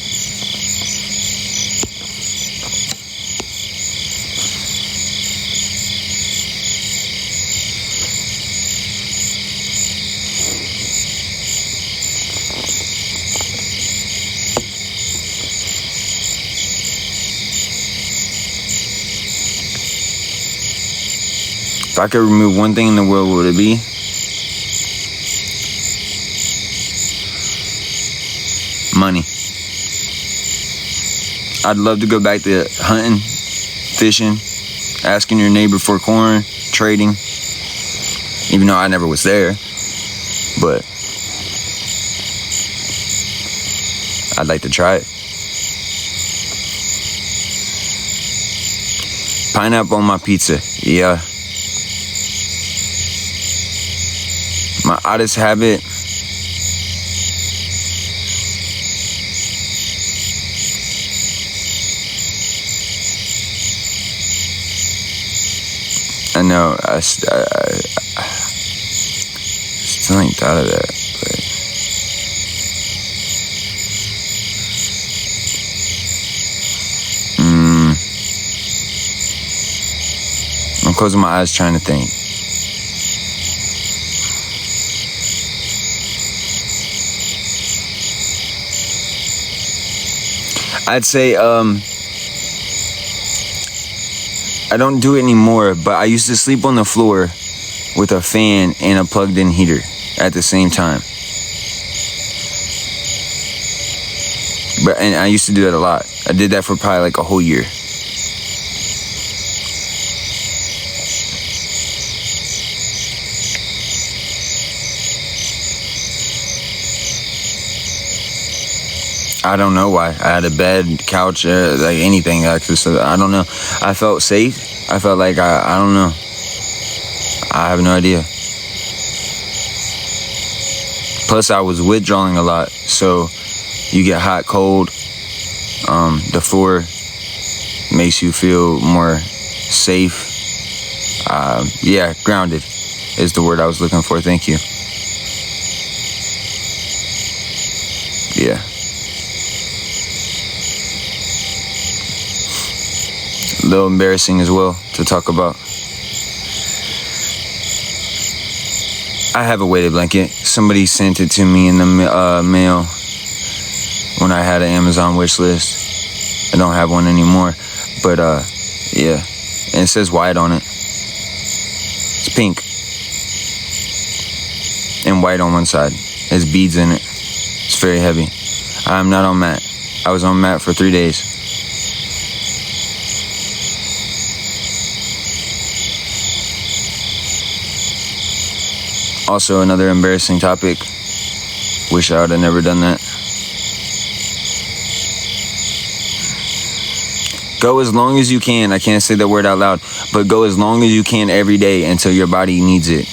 If I could remove one thing in the world, what would it be? Money. I'd love to go back to hunting, fishing, asking your neighbor for corn, trading, even though I never was there, but I'd like to try it. Pineapple on my pizza, yeah. My oddest habit, I know, I still ain't thought of that, but I'm closing my eyes trying to think. I'd say, I don't do it anymore, but I used to sleep on the floor with a fan and a plugged-in heater at the same time. And I used to do that a lot. I did that for probably like a whole year. I don't know why. I had a bed, couch, like anything. I don't know. I felt safe. I felt like I don't know. I have no idea. Plus, I was withdrawing a lot, so you get hot, cold. The floor makes you feel more safe. Yeah, grounded is the word I was looking for. Thank you. Yeah. A little embarrassing as well to talk about. I have a weighted blanket. Somebody sent it to me in the mail when I had an Amazon wish list. I don't have one anymore, but yeah, and it says Wyatt on it. It's pink and white on one side. It has beads in it. It's very heavy. I'm not on mat. I was on mat for 3 days. Also, another embarrassing topic. Wish I would have never done that. Go as long as you can. I can't say that word out loud, but go as long as you can every day until your body needs it.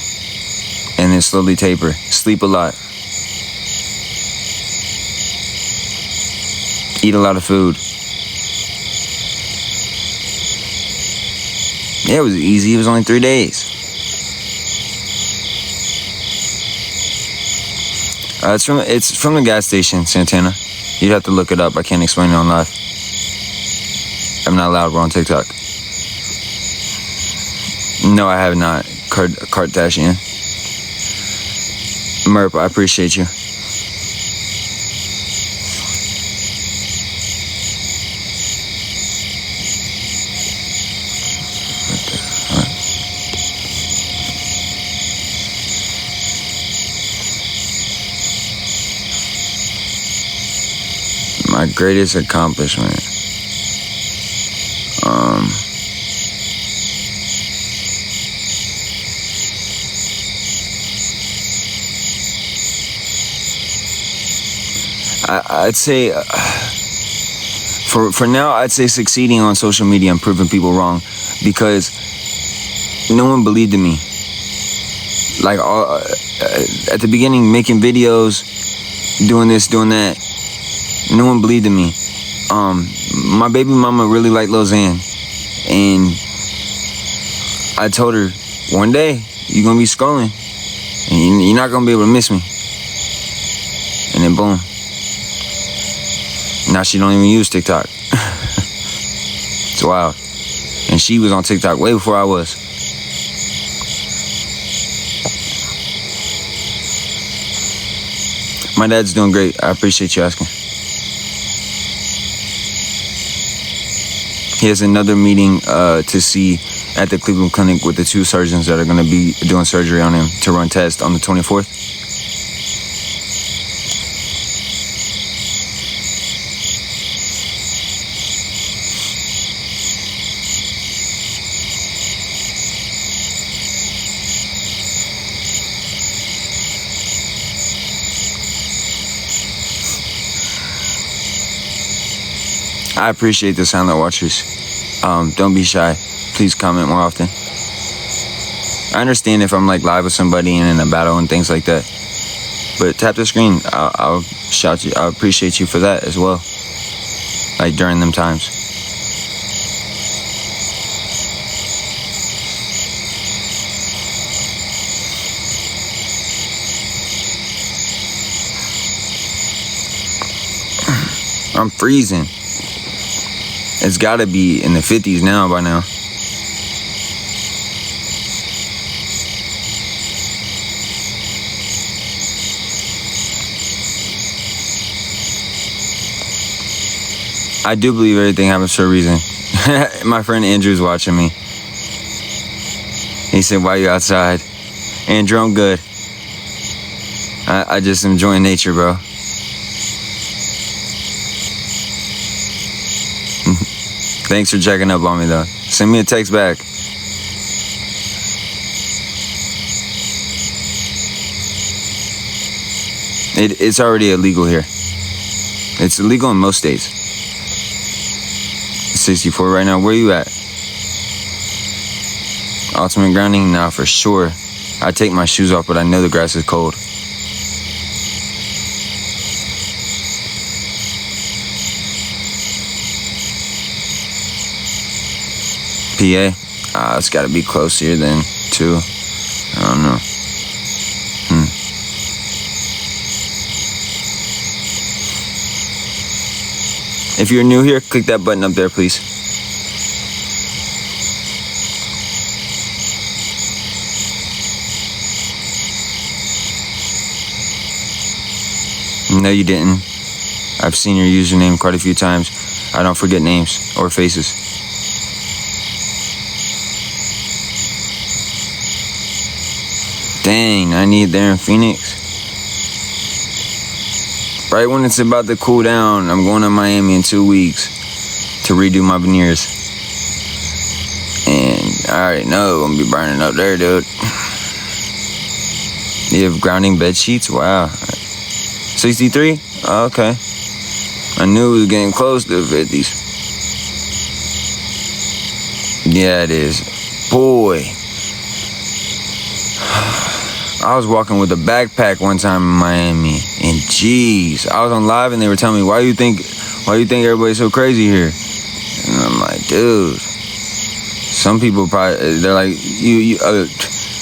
And then slowly taper. Sleep a lot. Eat a lot of food. Yeah, it was easy. It was only 3 days. It's from the gas station, Santana. You'd have to look it up. I can't explain it on live. I'm not allowed. We're on TikTok. No, I have not. Kardashian. Merp, I appreciate you. My greatest accomplishment. I'd say, for now, I'd say succeeding on social media and proving people wrong, because no one believed in me. Like, at the beginning, making videos, doing this, doing that, no one believed in me. My baby mama really liked Lil Xan, and I told her, one day, you're gonna be scrolling, and you're not gonna be able to miss me. And then boom. Now she don't even use TikTok. It's wild. And she was on TikTok way before I was. My dad's doing great. I appreciate you asking. He has another meeting to see at the Cleveland Clinic with the 2 surgeons that are going to be doing surgery on him to run tests on the 24th. I appreciate the silent watchers. Don't be shy. Please comment more often. I understand if I'm like live with somebody and in a battle and things like that. But tap the screen. I'll shout you. I appreciate you for that as well. Like during them times. I'm freezing. It's gotta be in the 50s now by now. I do believe everything happens for a reason. My friend Andrew's watching me. He said, why are you outside? Andrew, I'm good. I just enjoying nature, bro. Thanks for checking up on me, though. Send me a text back. It's already illegal here. It's illegal in most states. 64 right now. Where you at? Ultimate grounding? Nah, for sure. I take my shoes off, but I know the grass is cold. PA? It's gotta be close here then, too. I don't know. If you're new here, click that button up there, please. No, you didn't. I've seen your username quite a few times. I don't forget names or faces. Dang, I need there in Phoenix. Right when it's about to cool down, I'm going to Miami in 2 weeks to redo my veneers. And I already know I'm going to be burning up there, dude. You have grounding bed sheets? Wow. 63? Oh, okay. I knew it was getting close to the 50s. Yeah, it is. Boy. I was walking with a backpack one time in Miami, and jeez, I was on live and they were telling me, why you think everybody's so crazy here? And I'm like, dude, some people probably, they're like,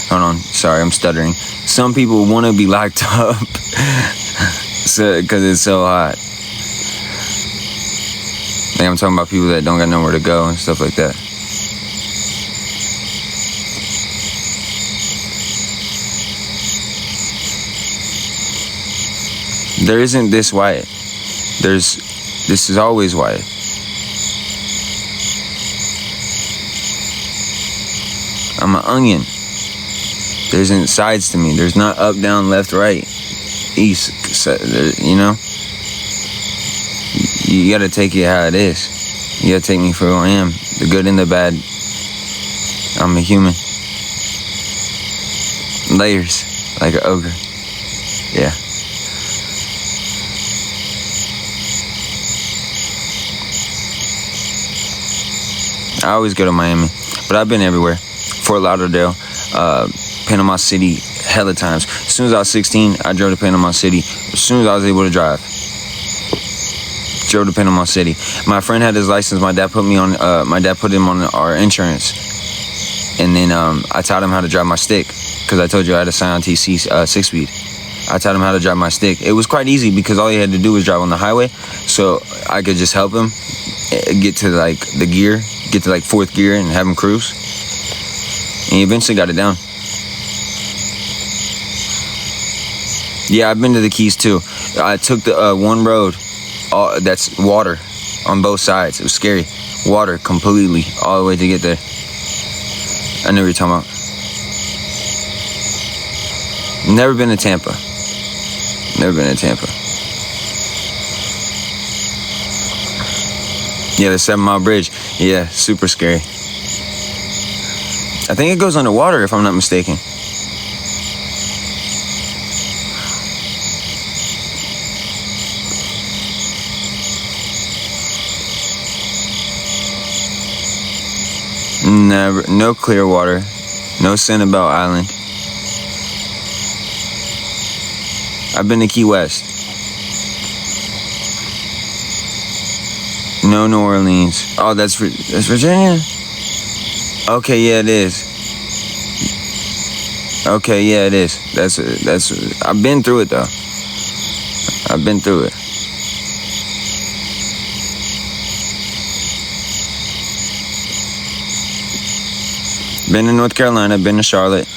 hold on, sorry, I'm stuttering. Some people want to be locked up because it's so hot. Like, I'm talking about people that don't got nowhere to go and stuff like that. There isn't this Wyatt. This is always Wyatt. I'm an onion. There isn't sides to me. There's not up, down, left, right, east, you know? you gotta take it how it is. You gotta take me for who I am, the good and the bad. I'm a human. Layers, like an ogre. Yeah. I always go to Miami, but I've been everywhere. Fort Lauderdale, Panama City, hella times. As soon as I was 16, I drove to Panama City. As soon as I was able to drive, drove to Panama City. My friend had his license. My dad put him on our insurance, and then I taught him how to drive my stick because I told you I had a Scion TC 6-speed. I taught him how to drive my stick. It was quite easy because all he had to do was drive on the highway, so I could just help him get to like the gear, get to like 4th gear, and have him cruise. And he eventually got it down. Yeah, I've been to the Keys too. I took the one road that's water on both sides. It was scary. Water completely all the way to get there. I know what you're talking about. Never been to Tampa. Never been to Tampa. Yeah, the 7 Mile Bridge. Yeah, super scary. I think it goes underwater if I'm not mistaken. Never, no clear water, no Sanibel Island. I've been to Key West. No New Orleans. Oh, that's Virginia? Okay, yeah, it is. Okay, yeah, it is. That's I've been through it though. I've been through it. Been to North Carolina, been to Charlotte.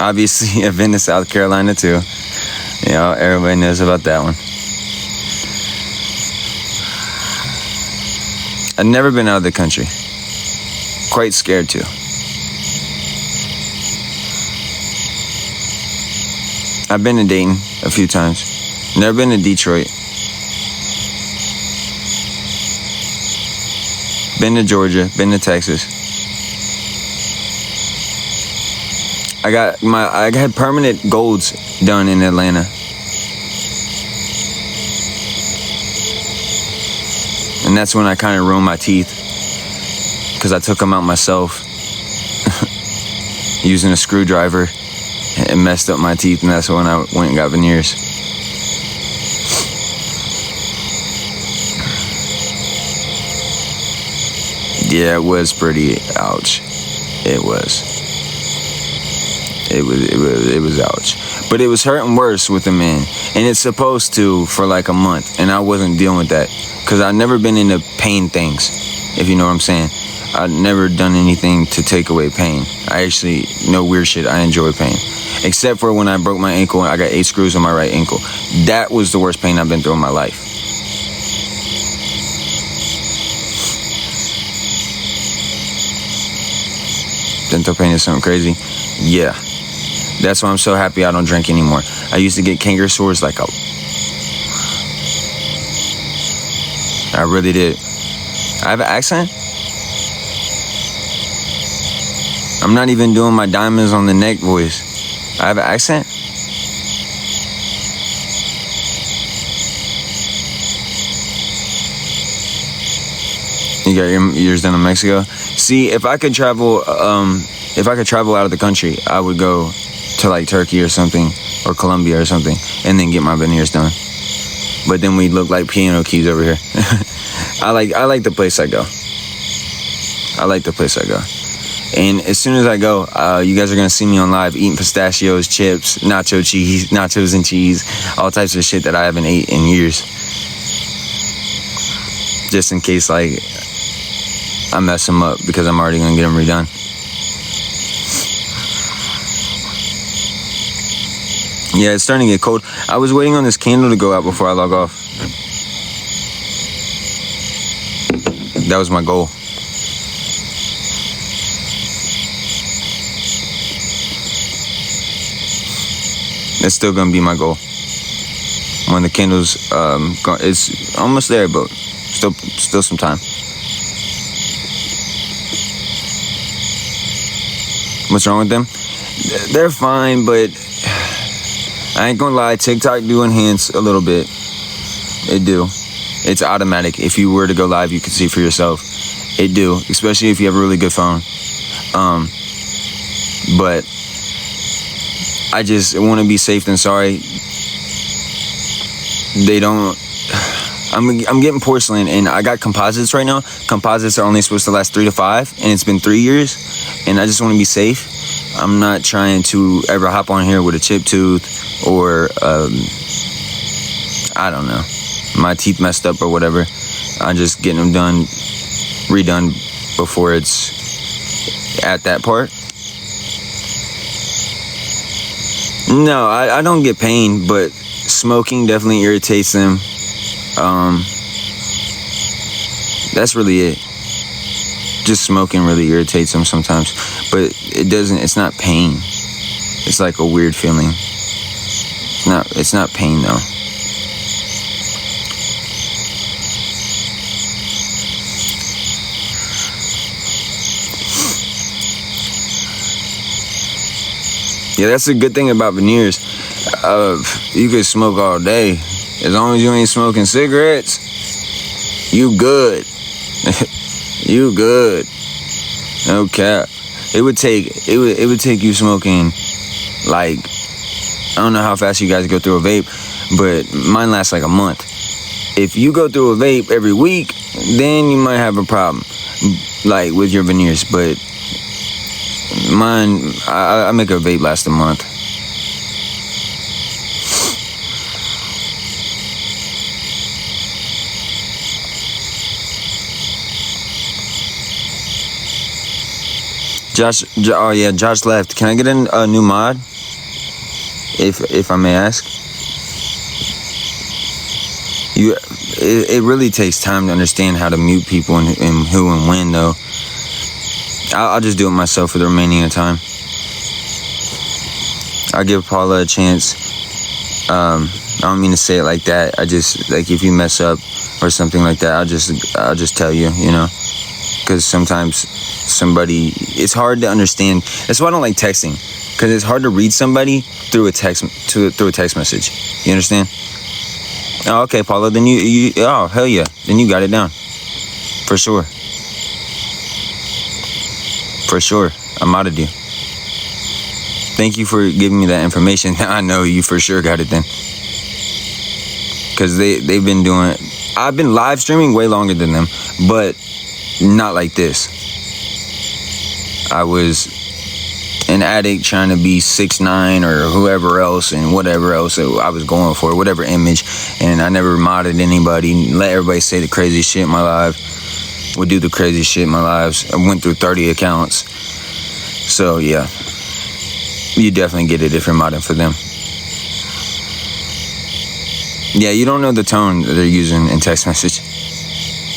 Obviously, I've been to South Carolina too. You know, everybody knows about that one. I've never been out of the country. Quite scared to. I've been to Dayton a few times. Never been to Detroit. Been to Georgia, been to Texas. I had permanent golds done in Atlanta. And that's when I kind of ruined my teeth, because I took them out myself using a screwdriver and messed up my teeth, and that's when I went and got veneers. Yeah, it was pretty ouch. It was ouch. But it was hurting worse with the man. And it's supposed to for like a month. And I wasn't dealing with that. Because I've never been into pain things, if you know what I'm saying. I've never done anything to take away pain. I actually, no weird shit, I enjoy pain. Except for when I broke my ankle and I got 8 screws on my right ankle. That was the worst pain I've been through in my life. Dental pain is something crazy. Yeah. That's why I'm so happy I don't drink anymore. I used to get canker sores like I really did. I have an accent? I'm not even doing my diamonds on the neck voice. I have an accent? You got yours done in Mexico? See, if I could travel out of the country, I would go to like Turkey or something, or Colombia or something, and then get my veneers done. But then we'd look like piano keys over here. I like the place I go. I like the place I go. And as soon as I go, you guys are gonna see me on live eating pistachios, chips, nachos and cheese, all types of shit that I haven't ate in years. Just in case like I mess them up, because I'm already gonna get them redone. Yeah, it's starting to get cold. I was waiting on this candle to go out before I log off. That was my goal. That's still gonna be my goal. when the candles, it's almost there, but still some time. What's wrong with them? They're fine, but I ain't gonna lie, TikTok do enhance a little bit. It do. It's automatic. If you were to go live, you can see for yourself. It do, especially if you have a really good phone. But I just want to be safe than sorry. They don't. I'm getting porcelain, and I got composites right now. Composites are only supposed to last 3 to 5, and it's been 3 years, and I just want to be safe. I'm not trying to ever hop on here with a chipped tooth or I don't know, my teeth messed up or whatever. I'm just getting them redone before it's at that part. No, I don't get pain, but smoking definitely irritates them. That's really it. Just smoking really irritates them sometimes, but it's not pain. It's like a weird feeling. It's not pain though. Yeah, that's a good thing about veneers. You could smoke all day. As long as you ain't smoking cigarettes, you good. You good. No cap. It would take you smoking, like, I don't know how fast you guys go through a vape, but mine lasts like a month. If you go through a vape every week, then you might have a problem, like with your veneers. But mine, I make a vape last a month. Josh left. Can I get a new mod? If I may ask. It really takes time to understand how to mute people and who and when though. I'll just do it myself for the remaining of time. I'll give Paula a chance. I don't mean to say it like that. I just, like, if you mess up or something like that, I'll just tell you, you know, because sometimes it's hard to understand. That's why I don't like texting, because it's hard to read somebody through a text message. You understand? Oh, okay, Paula. Then you oh, hell yeah. Then you got it down. For sure. For sure. I'm out of you. Thank you for giving me that information. Now I know you for sure got it then. Because they've been doing it. I've been live streaming way longer than them, but not like this. I was an addict trying to be 6'9" or whoever else and whatever else I was going for, whatever image, and I never modded anybody, let everybody say the crazy shit in my life, would do the crazy shit in my lives. I went through 30 accounts. So yeah, you definitely get it if you're modding for them. Yeah, you don't know the tone that they're using in text message.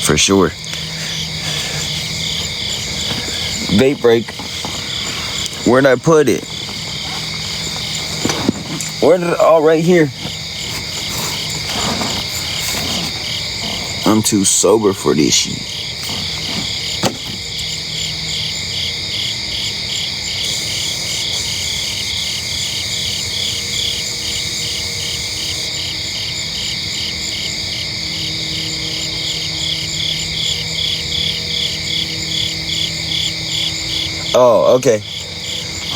For sure. Vape break. Where'd I put it? Oh, right here. I'm too sober for this shit. Oh, okay.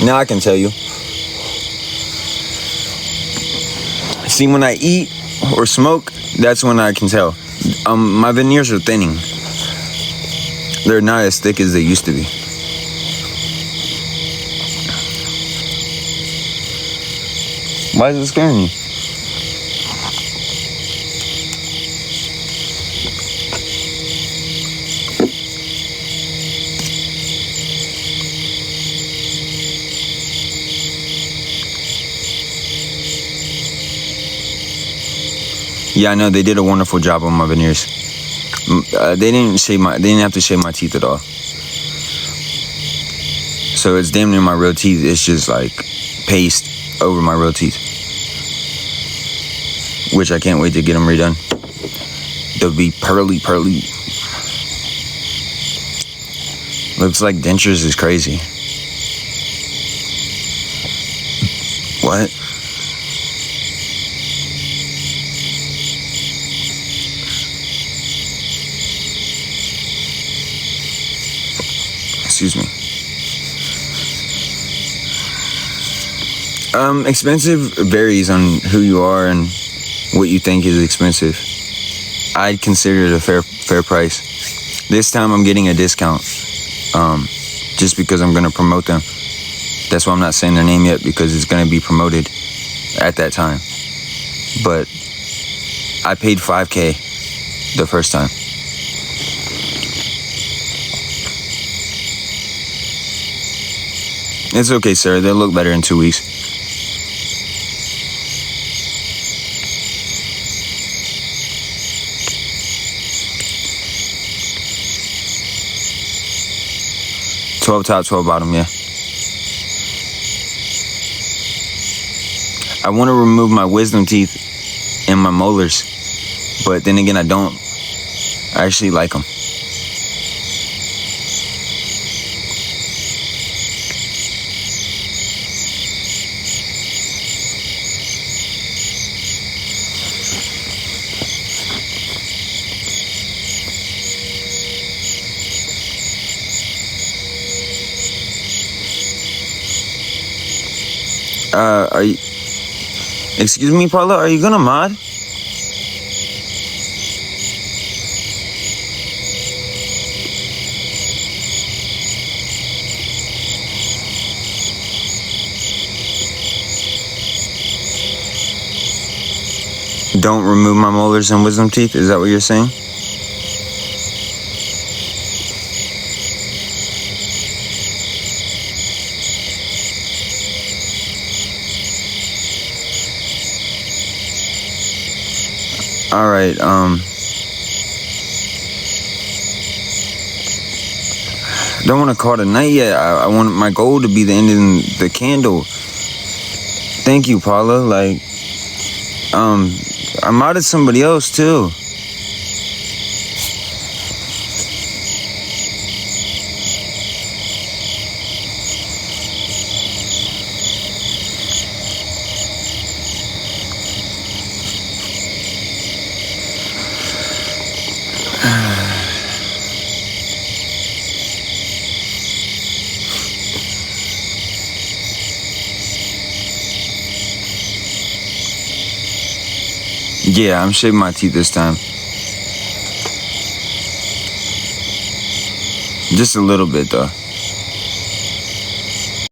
Now I can tell you. See, when I eat or smoke, that's when I can tell. My veneers are thinning. They're not as thick as they used to be. Why is it scaring you? Yeah, I know, they did a wonderful job on my veneers. They didn't have to shave my teeth at all. So it's damn near my real teeth. It's just like paste over my real teeth. which I can't wait to get them redone. They'll be pearly. Looks like dentures is crazy. What? Excuse me. Expensive varies on who you are and what you think is expensive. I'd consider it a fair price. This time I'm getting a discount, just because I'm gonna promote them. That's why I'm not saying their name yet, because it's gonna be promoted at that time. But I paid $5,000 the first time. It's okay, sir. They'll look better in 2 weeks. $12 top, $12 bottom, yeah. I want to remove my wisdom teeth and my molars, but then again, I don't. I actually like them. Are you... Excuse me, Paula, are you gonna mod? Don't remove my molars and wisdom teeth? Is that what you're saying? All right, don't want to call it a night yet. I want my goal to be the end of the candle. Thank you, Paula. Like, I modded somebody else too. Yeah, I'm shaving my teeth this time. Just a little bit, though.